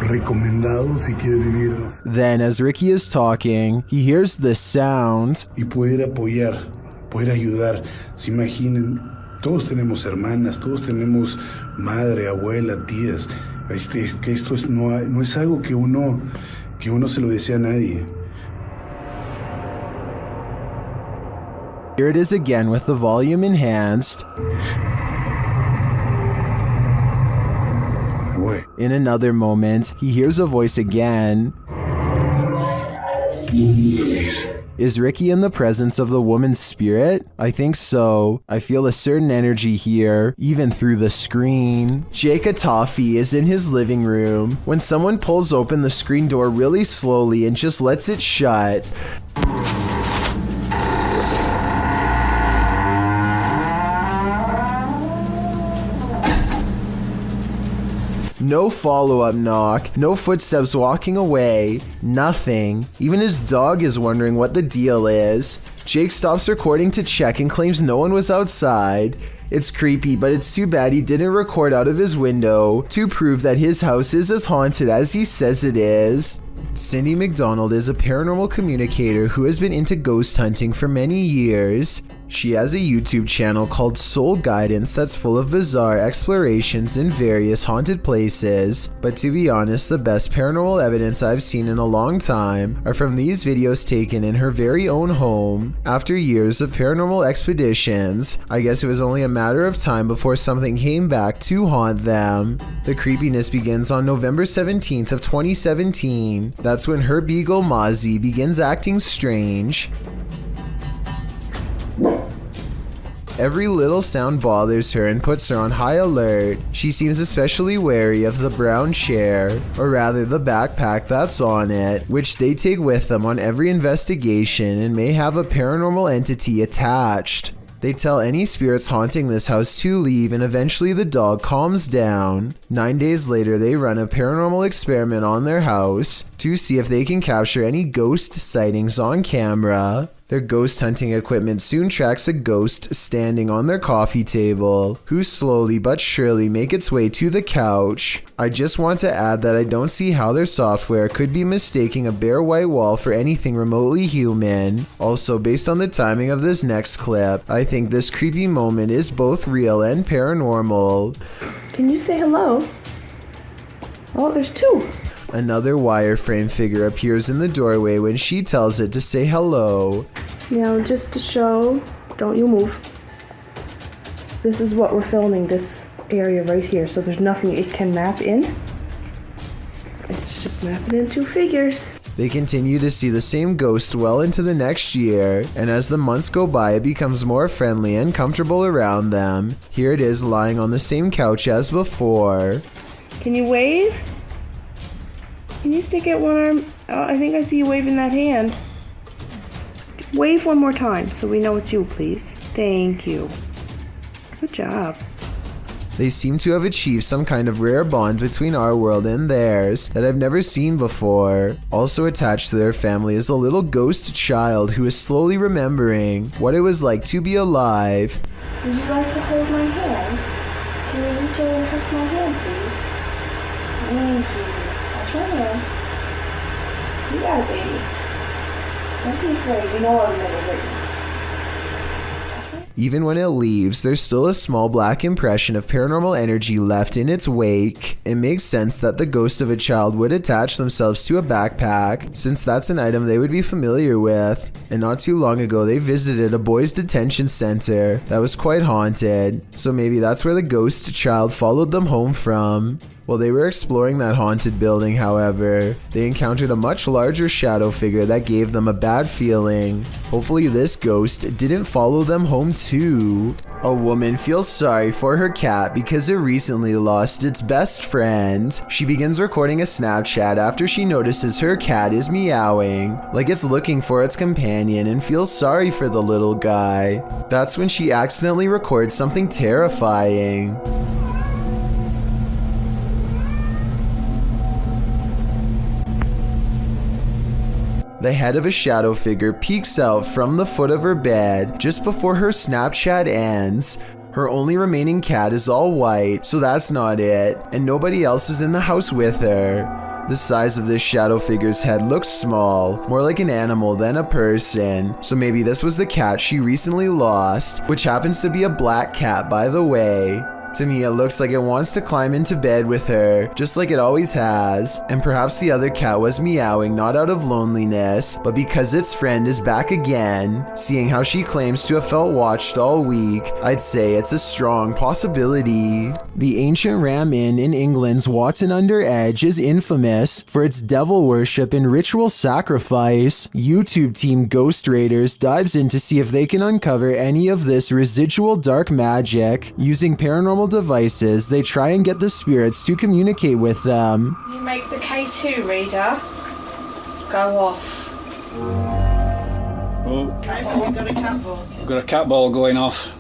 recomendado si quieres vivir. Then, as Ricky is talking, he hears this sound. Y poder apoyar, poder ayudar. Se imaginen, todos tenemos hermanas, todos tenemos madre, abuela, tías. Que esto no es algo que uno se lo desea a nadie. Here it is again with the volume enhanced. In another moment, he hears a voice again. Is Ricky in the presence of the woman's spirit? I think so. I feel a certain energy here, even through the screen. Jake Atafi is in his living room when someone pulls open the screen door really slowly and just lets it shut. No follow-up knock, no footsteps walking away, nothing. Even his dog is wondering what the deal is. Jake stops recording to check and claims no one was outside. It's creepy, but it's too bad he didn't record out of his window to prove that his house is as haunted as he says it is. Cindy McDonald is a paranormal communicator who has been into ghost hunting for many years. She has a YouTube channel called Soul Guidance that's full of bizarre explorations in various haunted places, but to be honest, the best paranormal evidence I've seen in a long time are from these videos taken in her very own home. After years of paranormal expeditions, I guess it was only a matter of time before something came back to haunt them. The creepiness begins on November 17th of 2017. That's when her beagle Mozzie begins acting strange. Every little sound bothers her and puts her on high alert. She seems especially wary of the brown chair, or rather the backpack that's on it, which they take with them on every investigation and may have a paranormal entity attached. They tell any spirits haunting this house to leave, and eventually the dog calms down. 9 days later, they run a paranormal experiment on their house to see if they can capture any ghost sightings on camera. Their ghost hunting equipment soon tracks a ghost standing on their coffee table, who slowly but surely make its way to the couch. I just want to add that I don't see how their software could be mistaking a bare white wall for anything remotely human. Also, based on the timing of this next clip, I think this creepy moment is both real and paranormal. Can you say hello? Oh, there's two. Another wireframe figure appears in the doorway when she tells it to say hello. Now, just to show, don't you move. This is what we're filming, this area right here, so there's nothing it can map in. It's just mapping in two figures. They continue to see the same ghost well into the next year, and as the months go by, it becomes more friendly and comfortable around them. Here it is lying on the same couch as before. Can you wave? Can you stick out one arm? Oh, I think I see you waving that hand. Wave one more time so we know it's you, please. Thank you. Good job. They seem to have achieved some kind of rare bond between our world and theirs that I've never seen before. Also attached to their family is a little ghost child who is slowly remembering what it was like to be alive. Would you like to hold my hand? Can you reach reach over and touch my hand, please? Thank you. Touch my hand. You got it, baby. Don't be afraid. You know I would never hurt you. Even when it leaves, there's still a small black impression of paranormal energy left in its wake. It makes sense that the ghost of a child would attach themselves to a backpack, since that's an item they would be familiar with. And not too long ago, they visited a boys' detention center that was quite haunted, so maybe that's where the ghost child followed them home from. While they were exploring that haunted building, however, they encountered a much larger shadow figure that gave them a bad feeling. Hopefully this ghost didn't follow them home too. A woman feels sorry for her cat because it recently lost its best friend. She begins recording a Snapchat after she notices her cat is meowing, like it's looking for its companion, and feels sorry for the little guy. That's when she accidentally records something terrifying. The head of a shadow figure peeks out from the foot of her bed just before her Snapchat ends. Her only remaining cat is all white, so that's not it, and nobody else is in the house with her. The size of this shadow figure's head looks small, more like an animal than a person, so maybe this was the cat she recently lost, which happens to be a black cat, by the way. To me, it looks like it wants to climb into bed with her, just like it always has, and perhaps the other cat was meowing not out of loneliness, but because its friend is back again. Seeing how she claims to have felt watched all week, I'd say it's a strong possibility. The ancient Ram Inn in England's Watton-under-Edge is infamous for its devil worship and ritual sacrifice. YouTube team Ghost Raiders dives in to see if they can uncover any of this residual dark magic. Using paranormal devices, they try and get the spirits to communicate with them. You make the K2 reader go off. Oh, We've got a cat ball. we've got a cat ball going off.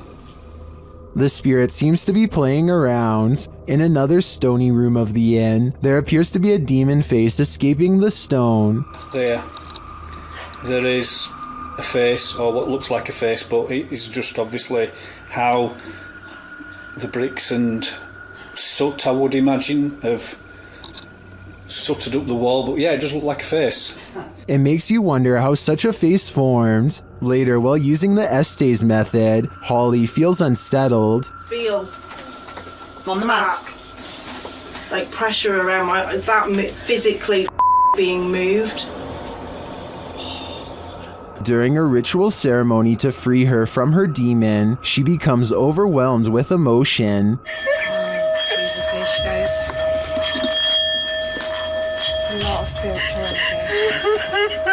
The spirit seems to be playing around. In another stony room of the inn, there appears to be a demon face escaping the stone. There is a face, or what looks like a face, but it is just obviously how the bricks and soot, I would imagine, have sooted up the wall, but yeah, it does look like a face. It makes you wonder how such a face formed. Later, while using the Estes method, Holly feels unsettled. Feel on the mask, like pressure around that physically being moved. During a ritual ceremony to free her from her demon, she becomes overwhelmed with emotion. Jesus, here she goes. It's a lot of spirituality.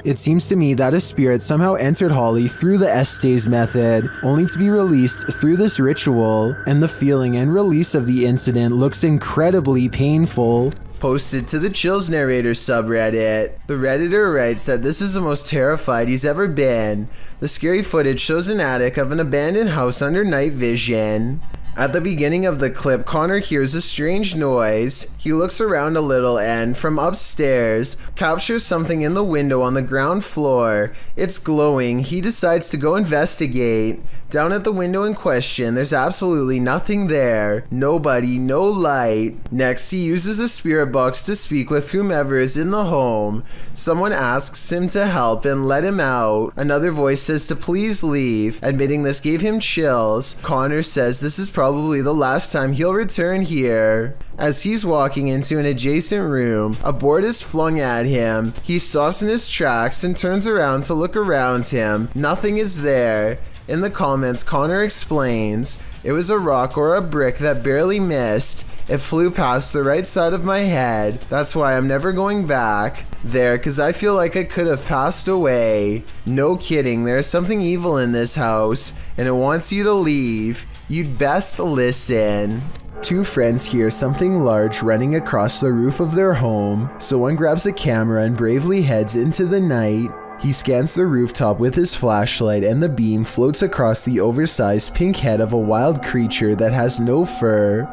It seems to me that a spirit somehow entered Holly through the Estes method, only to be released through this ritual, and the feeling and release of the incident looks incredibly painful. Posted to the Chills Narrator subreddit, the Redditor writes that this is the most terrified he's ever been. The scary footage shows an attic of an abandoned house under night vision. At the beginning of the clip, Connor hears a strange noise. He looks around a little and, from upstairs, captures something in the window on the ground floor. It's glowing. He decides to go investigate. Down at the window in question, there's absolutely nothing there. Nobody, no light. Next, he uses a spirit box to speak with whomever is in the home. Someone asks him to help and let him out. Another voice says to please leave. Admitting this gave him chills, Connor says this is probably the last time he'll return here. As he's walking into an adjacent room, a board is flung at him. He stops in his tracks and turns around to look around him. Nothing is there. In the comments, Connor explains, it was a rock or a brick that barely missed. It flew past the right side of my head. That's why I'm never going back there, because I feel like I could have passed away. No kidding, there's something evil in this house, and it wants you to leave. You'd best listen. Two friends hear something large running across the roof of their home, so one grabs a camera and bravely heads into the night. He scans the rooftop with his flashlight, and the beam floats across the oversized pink head of a wild creature that has no fur.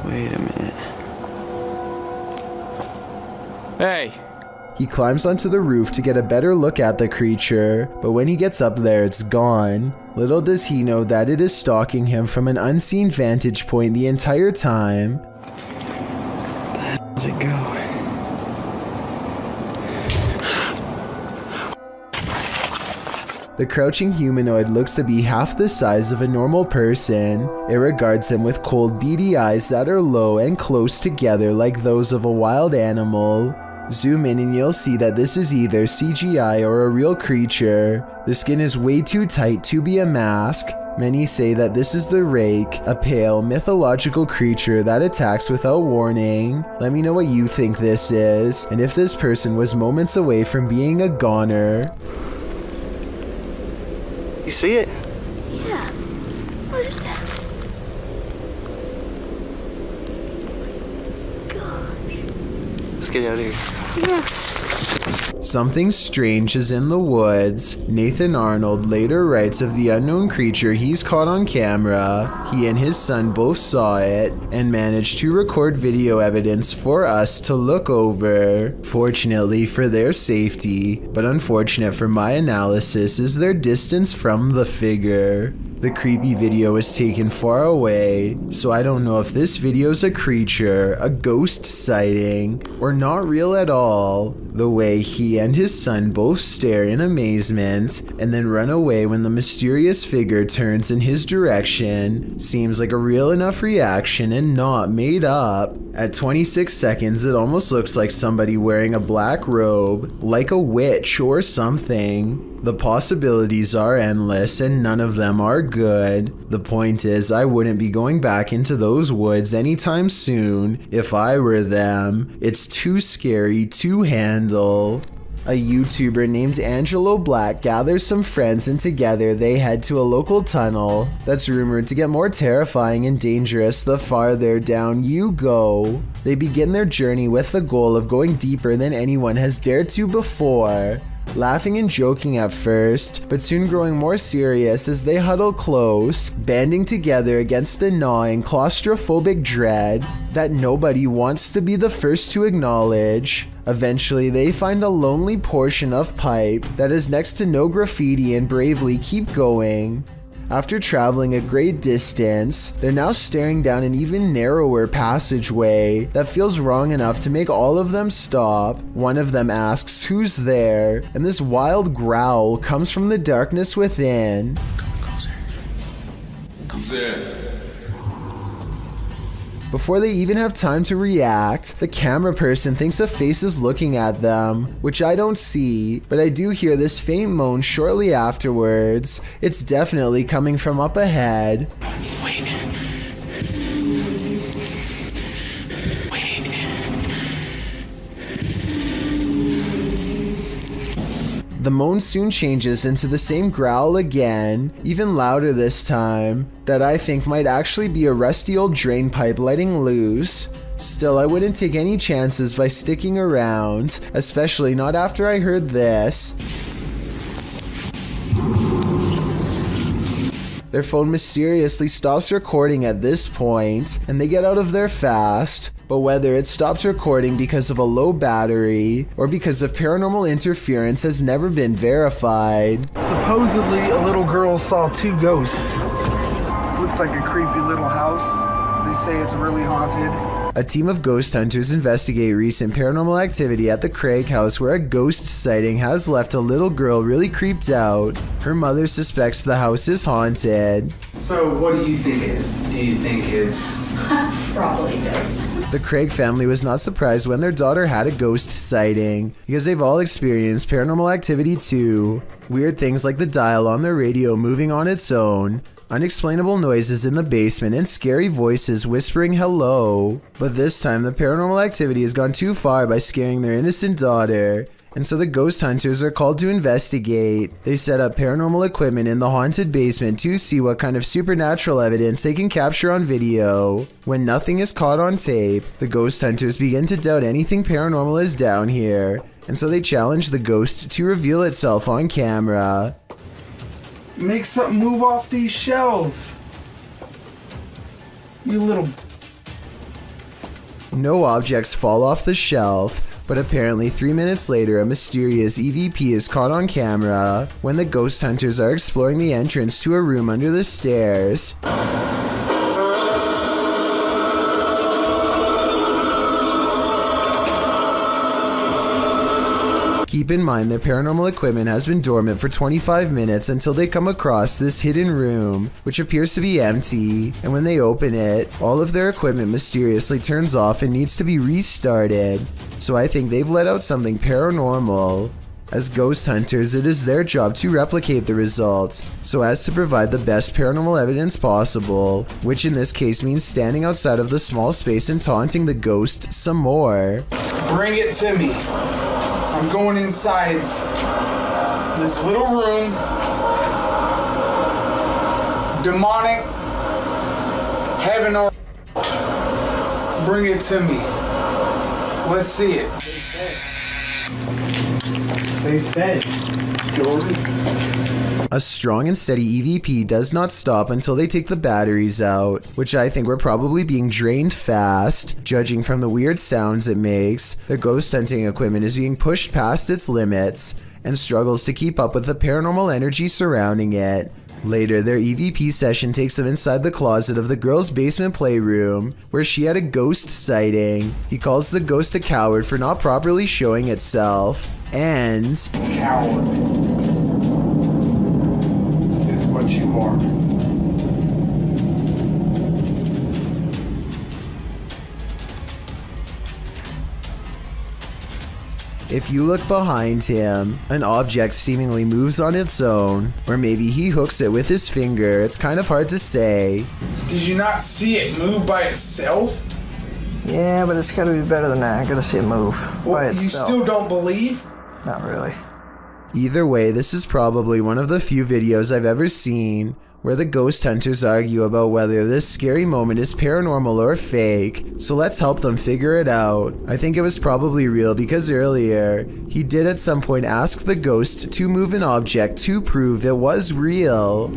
Wait a minute. Hey! He climbs onto the roof to get a better look at the creature, but when he gets up there, it's gone. Little does he know that it is stalking him from an unseen vantage point the entire time. Where did it go? The crouching humanoid looks to be half the size of a normal person. It regards him with cold, beady eyes that are low and close together like those of a wild animal. Zoom in and you'll see that this is either CGI or a real creature. The skin is way too tight to be a mask. Many say that this is the Rake, a pale, mythological creature that attacks without warning. Let me know what you think this is, and if this person was moments away from being a goner. You see it? Yeah. What is that? Let's get out of here. Yeah. Something strange is in the woods. Nathan Arnold later writes of the unknown creature he's caught on camera. He and his son both saw it and managed to record video evidence for us to look over. Fortunately for their safety, but unfortunate for my analysis, is their distance from the figure. The creepy video was taken far away, so I don't know if this video's a creature, a ghost sighting, or not real at all. The way he and his son both stare in amazement and then run away when the mysterious figure turns in his direction seems like a real enough reaction and not made up. At 26 seconds, it almost looks like somebody wearing a black robe, like a witch or something. The possibilities are endless and none of them are good. The point is, I wouldn't be going back into those woods anytime soon if I were them. It's too scary to handle. A YouTuber named Angelo Black gathers some friends and together they head to a local tunnel that's rumored to get more terrifying and dangerous the farther down you go. They begin their journey with the goal of going deeper than anyone has dared to before. Laughing and joking at first, but soon growing more serious as they huddle close, banding together against the gnawing claustrophobic dread that nobody wants to be the first to acknowledge. Eventually, they find a lonely portion of pipe that is next to no graffiti and bravely keep going. After traveling a great distance, they're now staring down an even narrower passageway that feels wrong enough to make all of them stop. One of them asks who's there, and this wild growl comes from the darkness within. Come closer. Who's there? Before they even have time to react, the camera person thinks a face is looking at them, which I don't see, but I do hear this faint moan shortly afterwards. It's definitely coming from up ahead. Wait. The moan soon changes into the same growl again, even louder this time, that I think might actually be a rusty old drain pipe letting loose. Still, I wouldn't take any chances by sticking around, especially not after I heard this. Their phone mysteriously stops recording at this point, and they get out of there fast. But whether it stops recording because of a low battery or because of paranormal interference has never been verified. Supposedly, a little girl saw two ghosts. Looks like a creepy little house. They say it's really haunted. A team of ghost hunters investigate recent paranormal activity at the Craig house where a ghost sighting has left a little girl really creeped out. Her mother suspects the house is haunted. So what do you think it is? Do you think it's... Probably ghost. The Craig family was not surprised when their daughter had a ghost sighting, because they've all experienced paranormal activity too. Weird things like the dial on their radio moving on its own, unexplainable noises in the basement, and scary voices whispering hello. But this time the paranormal activity has gone too far by scaring their innocent daughter, and so the ghost hunters are called to investigate. They set up paranormal equipment in the haunted basement to see what kind of supernatural evidence they can capture on video. When nothing is caught on tape, the ghost hunters begin to doubt anything paranormal is down here, and so they challenge the ghost to reveal itself on camera. Make something move off these shelves. You little... No objects fall off the shelf, But apparently 3 minutes later, a mysterious EVP is caught on camera when the ghost hunters are exploring the entrance to a room under the stairs. Keep in mind their paranormal equipment has been dormant for 25 minutes until they come across this hidden room, which appears to be empty, and when they open it, all of their equipment mysteriously turns off and needs to be restarted. So I think they've let out something paranormal. As ghost hunters, it is their job to replicate the results, so as to provide the best paranormal evidence possible, which in this case means standing outside of the small space and taunting the ghost some more. Bring it to me. I'm going inside this little room. Demonic, heaven or bring it to me. Let's see it. They said, Jordan. A strong and steady EVP does not stop until they take the batteries out, which I think were probably being drained fast. Judging from the weird sounds it makes, the ghost hunting equipment is being pushed past its limits and struggles to keep up with the paranormal energy surrounding it. Later, their EVP session takes them inside the closet of the girl's basement playroom, where she had a ghost sighting. He calls the ghost a coward for not properly showing itself, and coward is what you are. if you look behind him, an object seemingly moves on its own, or maybe he hooks it with his finger. It's kind of hard to say. Did you not see it move by itself? Yeah, but it's gotta be better than that. I gotta see it move by itself. You still don't believe? Not really. Either way, this is probably one of the few videos I've ever seen where the ghost hunters argue about whether this scary moment is paranormal or fake, so let's help them figure it out. I think it was probably real because earlier, he did at some point ask the ghost to move an object to prove it was real.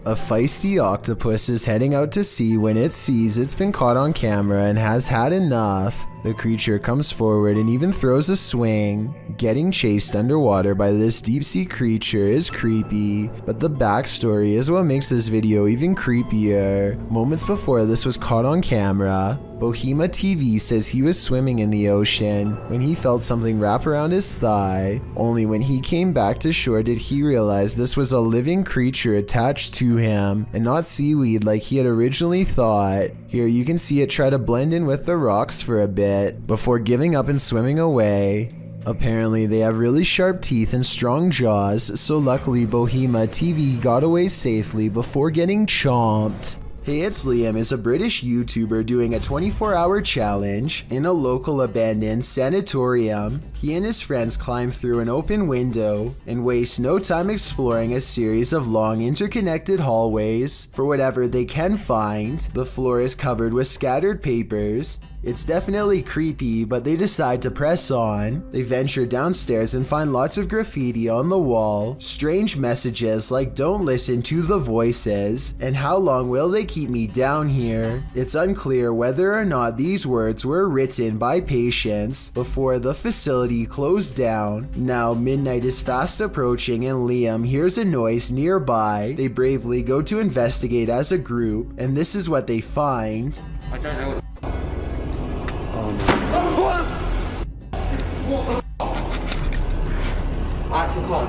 A feisty octopus is heading out to sea when it sees it's been caught on camera and has had enough. The creature comes forward and even throws a swing. Getting chased underwater by this deep-sea creature is creepy, but the backstory is what makes this video even creepier. Moments before this was caught on camera, Bohema TV says he was swimming in the ocean when he felt something wrap around his thigh. Only when he came back to shore did he realize this was a living creature attached to him and not seaweed like he had originally thought. Here you can see it try to blend in with the rocks for a bit before giving up and swimming away. Apparently they have really sharp teeth and strong jaws, so luckily Bohema TV got away safely before getting chomped. Hey, it's Liam is a British YouTuber doing a 24-hour challenge in a local abandoned sanatorium. He and his friends climb through an open window and waste no time exploring a series of long interconnected hallways for whatever they can find. The floor is covered with scattered papers. It's definitely creepy, but they decide to press on. They venture downstairs and find lots of graffiti on the wall, strange messages like "don't listen to the voices" and "how long will they keep me down here?" It's unclear whether or not these words were written by patients before the facility closed down. Now midnight is fast approaching and Liam hears a noise nearby. They bravely go to investigate as a group, and this is what they find. I don't know what.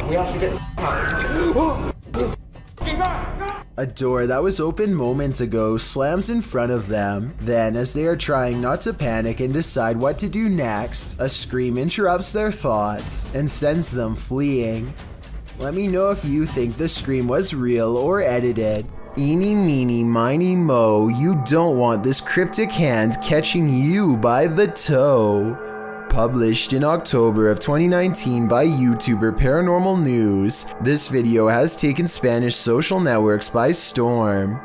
We have to get out. A door that was open moments ago slams in front of them. Then, as they are trying not to panic and decide what to do next, a scream interrupts their thoughts and sends them fleeing. Let me know if you think the scream was real or edited. Eeny, meeny, miny, mo, you don't want this cryptic hand catching you by the toe. Published in October of 2019 by YouTuber Paranormal News, this video has taken Spanish social networks by storm.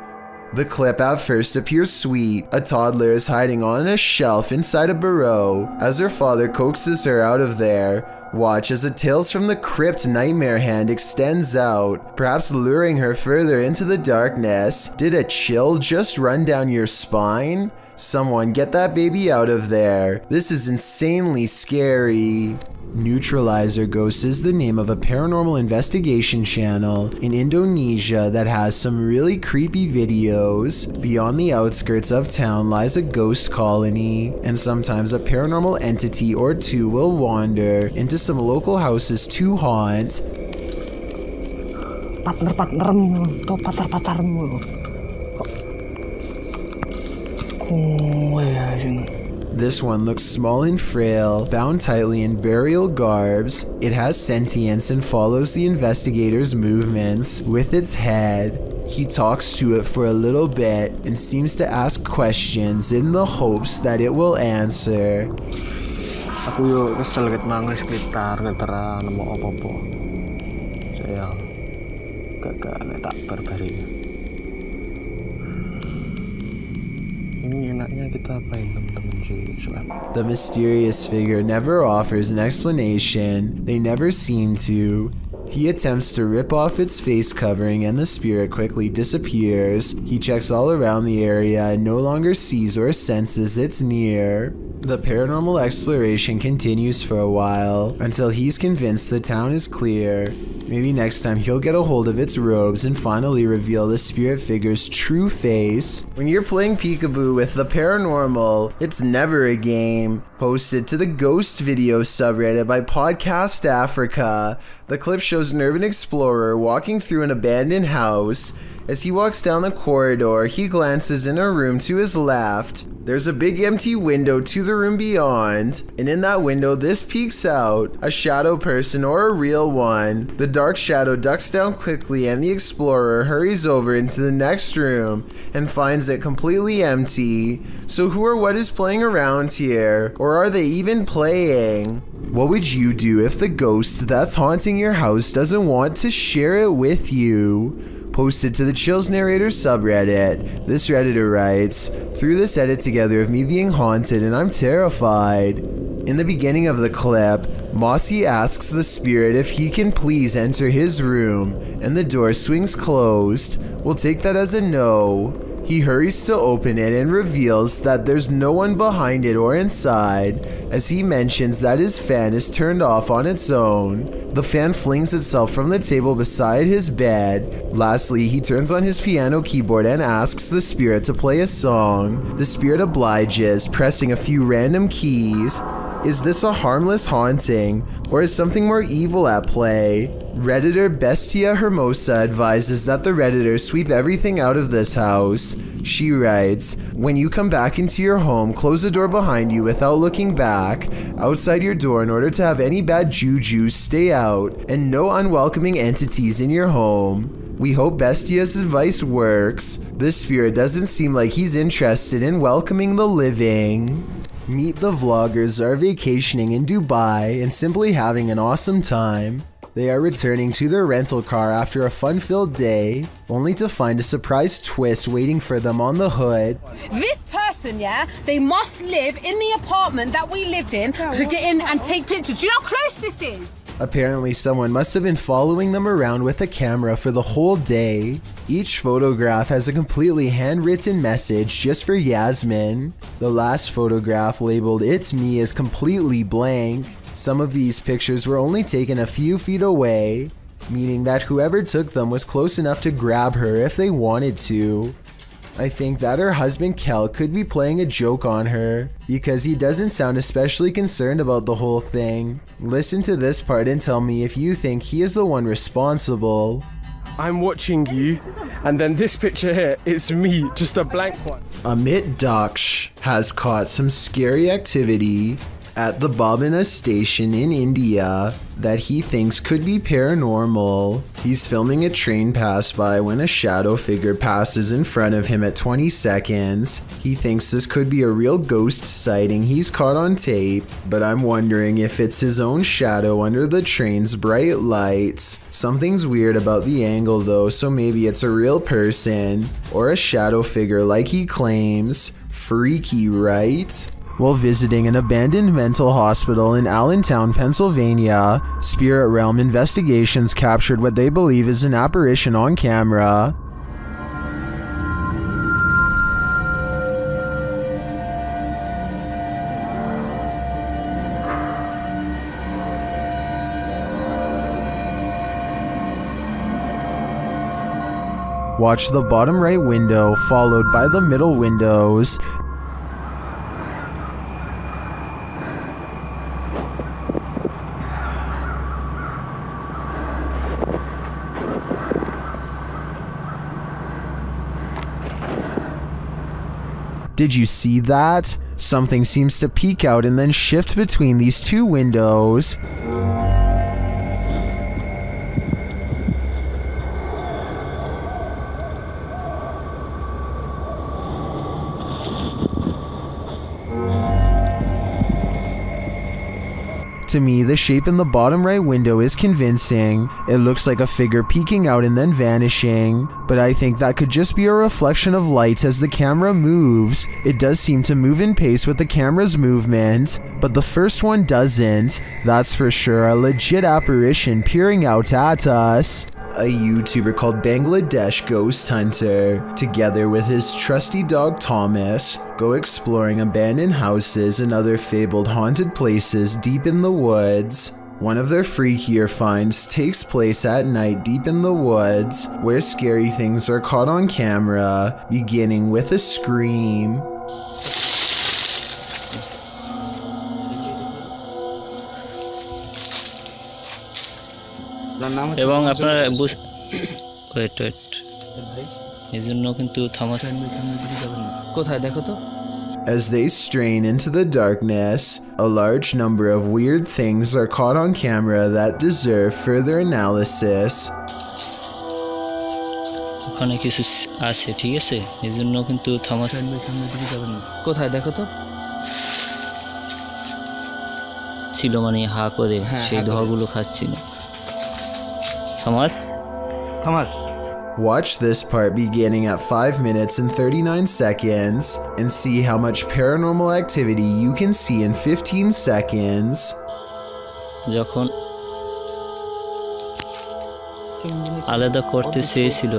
The clip at first appears sweet. A toddler is hiding on a shelf inside a burrow as her father coaxes her out of there. Watch as the Tales from the Crypt nightmare hand extends out, perhaps luring her further into the darkness. Did a chill just run down your spine? Someone get that baby out of there. This is insanely scary. Neutralizer Ghost is the name of a paranormal investigation channel in Indonesia that has some really creepy videos. Beyond the outskirts of town lies a ghost colony, and sometimes a paranormal entity or two will wander into some local houses to haunt. Partner-partnermu, tuh pacar-pacarmu. Oh ya, This one looks small and frail, bound tightly in burial garbs. It has sentience and follows the investigator's movements with its head. He talks to it for a little bit and seems to ask questions in the hopes that it will answer. Aku yo kesel ket mangga sekitar ketera nemu apa-apa. Saya gak tak barbari. Ini enaknya kita apain teman-teman soal. The mysterious figure never offers an explanation. They never seem to. He attempts to rip off its face covering and the spirit quickly disappears. He checks all around the area and no longer sees or senses it's near. The paranormal exploration continues for a while until he's convinced the town is clear. Maybe next time he'll get a hold of its robes and finally reveal the spirit figure's true face. When you're playing peekaboo with the paranormal, it's never a game. Posted to the Ghost Video subreddit by Podcast Africa. The clip shows an urban explorer walking through an abandoned house. As he walks down the corridor, he glances in a room to his left. There's a big empty window to the room beyond, and in that window this peeks out, a shadow person or a real one. The dark shadow ducks down quickly and the explorer hurries over into the next room and finds it completely empty. So who or what is playing around here? Or are they even playing? What would you do if the ghost that's haunting your house doesn't want to share it with you? Posted to the Chills Narrator subreddit. This redditor writes, "Threw this edit together of me being haunted and I'm terrified." In the beginning of the clip, Mossy asks the spirit if he can please enter his room, and the door swings closed. We'll take that as a no. He hurries to open it and reveals that there's no one behind it or inside, as he mentions that his fan is turned off on its own. The fan flings itself from the table beside his bed. Lastly, he turns on his piano keyboard and asks the spirit to play a song. The spirit obliges, pressing a few random keys. Is this a harmless haunting, or is something more evil at play? Redditor Bestia Hermosa advises that the Redditor sweep everything out of this house. She writes, "When you come back into your home, close the door behind you without looking back, outside your door in order to have any bad juju stay out, and no unwelcoming entities in your home." We hope Bestia's advice works. This spirit doesn't seem like he's interested in welcoming the living. Meet the vloggers are vacationing in Dubai and simply having an awesome time. They are returning to their rental car after a fun-filled day, only to find a surprise twist waiting for them on the hood. This person, yeah, they must live in the apartment that we lived in to get in and take pictures. Do you know how close this is? Apparently someone must have been following them around with a camera for the whole day. Each photograph has a completely handwritten message just for Yasmin. The last photograph, labeled "It's Me," is completely blank. Some of these pictures were only taken a few feet away, meaning that whoever took them was close enough to grab her if they wanted to. I think that her husband Kel could be playing a joke on her, because he doesn't sound especially concerned about the whole thing. Listen to this part and tell me if you think he is the one responsible. I'm watching you, and then this picture here, it's me, just a blank one. Amit Daksh has caught some scary activity at the Babina station in India that he thinks could be paranormal. He's filming a train pass by when a shadow figure passes in front of him at 20 seconds. He thinks this could be a real ghost sighting he's caught on tape, but I'm wondering if it's his own shadow under the train's bright lights. Something's weird about the angle though, so maybe it's a real person or a shadow figure like he claims. Freaky, right? While visiting an abandoned mental hospital in Allentown, Pennsylvania, Spirit Realm investigations captured what they believe is an apparition on camera. Watch the bottom right window followed by the middle windows. Did you see that? Something seems to peek out and then shift between these two windows. To me, the shape in the bottom right window is convincing. It looks like a figure peeking out and then vanishing, but I think that could just be a reflection of light as the camera moves. It does seem to move in pace with the camera's movement, but the first one doesn't. That's for sure a legit apparition peering out at us. A YouTuber called Bangladesh Ghost Hunter, together with his trusty dog Thomas, go exploring abandoned houses and other fabled haunted places deep in the woods. One of their freakier finds takes place at night deep in the woods, where scary things are caught on camera, beginning with a scream. এবং আপনারা wait এই জন্য কিন্তু Thomas কোথায় দেখো তো। As they strain into the darkness, a large number of weird things are caught on camera that deserve further analysis. ওখানে কিছু আছে, ঠিক আছে, এই জন্য কিন্তু থামাস কোথায় দেখো তো ছিল, মানে হা করে সেই ধোঁয়াগুলো খাচ্ছিল। Thomas. Watch this part beginning at 5 minutes and 39 seconds and see how much paranormal activity you can see in 15 seconds. যখন আলাদা করতে চেয়েছিল,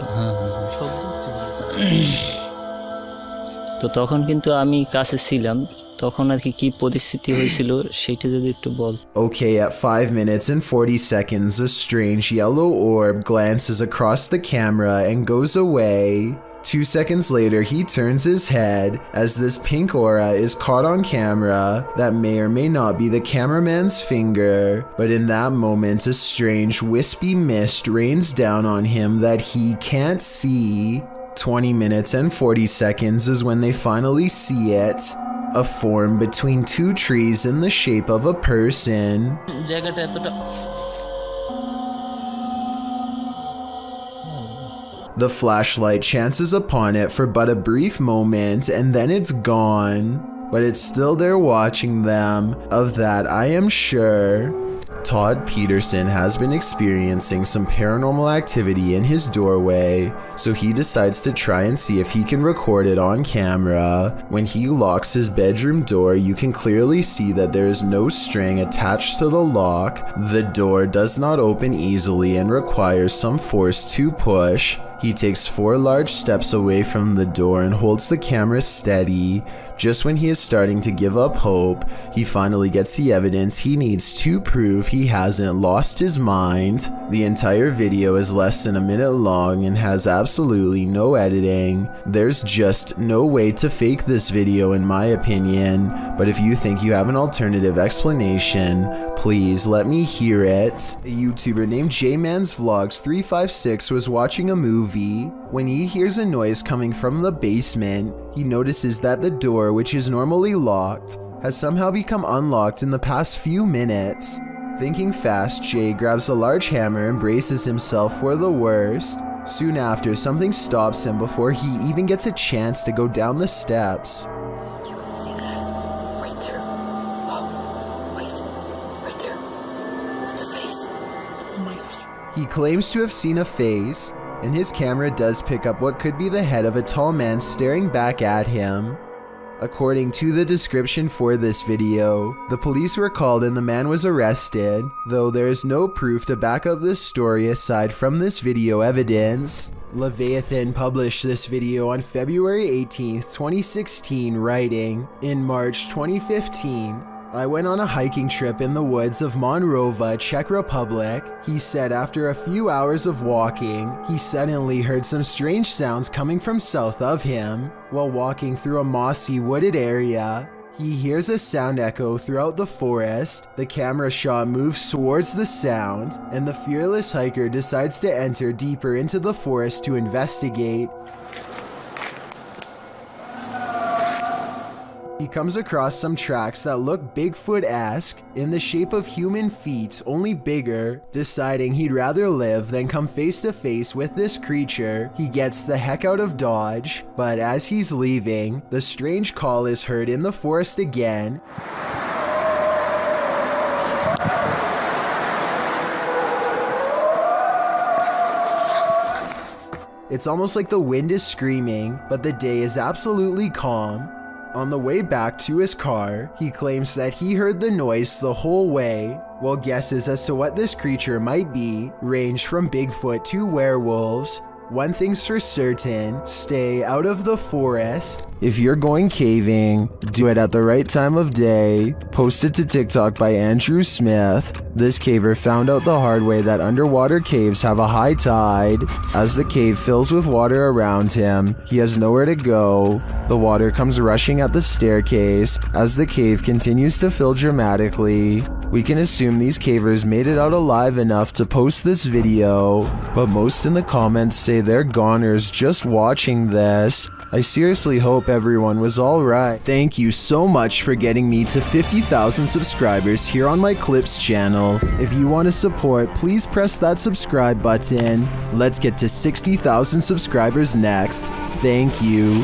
তো তখন কিন্তু আমি কাছে ছিলাম, তখন আর কি পরিস্থিতি হয়েছিল সেটা যদি একটু বল। Okay, at 5 minutes and 40 seconds, a strange yellow orb glances across the camera and goes away. 2 seconds later, he turns his head as this pink aura is caught on camera that may or may not be the cameraman's finger, but in that moment, a strange wispy mist rains down on him that he can't see. 20 minutes and 40 seconds is when they finally see it. A form between two trees in the shape of a person. The flashlight chances upon it for but a brief moment and then it's gone. But it's still there watching them, of that I am sure. Todd Peterson has been experiencing some paranormal activity in his doorway, so he decides to try and see if he can record it on camera. When he locks his bedroom door, you can clearly see that there is no string attached to the lock. The door does not open easily and requires some force to push. He takes 4 large steps away from the door and holds the camera steady. Just when he is starting to give up hope, he finally gets the evidence he needs to prove he hasn't lost his mind. The entire video is less than a minute long and has absolutely no editing. There's just no way to fake this video in my opinion, but if you think you have an alternative explanation, please let me hear it. A YouTuber named JMansVlogs356 was watching a movie. When he hears a noise coming from the basement, he notices that the door, which is normally locked, has somehow become unlocked in the past few minutes. Thinking fast, Jay grabs a large hammer and braces himself for the worst. Soon after, something stops him before he even gets a chance to go down the steps. Right there. Oh, wait. Right there. That's a face. Oh my gosh. He claims to have seen a face, and his camera does pick up what could be the head of a tall man staring back at him. According to the description for this video, the police were called and the man was arrested, though there is no proof to back up this story aside from this video evidence. Leviathan published this video on February 18th, 2016, writing, "In March 2015, I went on a hiking trip in the woods of Monrova, Czech Republic. He said after a few hours of walking, he suddenly heard some strange sounds coming from south of him. While walking through a mossy wooded area, he hears a sound echo throughout the forest. The camera shot moves towards the sound, and the fearless hiker decides to enter deeper into the forest to investigate. He comes across some tracks that look Bigfoot-esque, in the shape of human feet, only bigger. Deciding he'd rather live than come face to face with this creature, he gets the heck out of Dodge. But as he's leaving, the strange call is heard in the forest again. It's almost like the wind is screaming, but the day is absolutely calm. On the way back to his car, he claims that he heard the noise the whole way, while guesses as to what this creature might be range from Bigfoot to werewolves. One thing's for certain, stay out of the forest. If you're going caving, do it at the right time of day. Posted to TikTok by Andrew Smith. This caver found out the hard way that underwater caves have a high tide. As the cave fills with water around him, he has nowhere to go. The water comes rushing at the staircase as the cave continues to fill dramatically. We can assume these cavers made it out alive enough to post this video, but most in the comments say they're goners just watching this. I seriously hope everyone was alright. Thank you so much for getting me to 50,000 subscribers here on my Clips channel. If you want to support, please press that subscribe button. Let's get to 60,000 subscribers next. Thank you.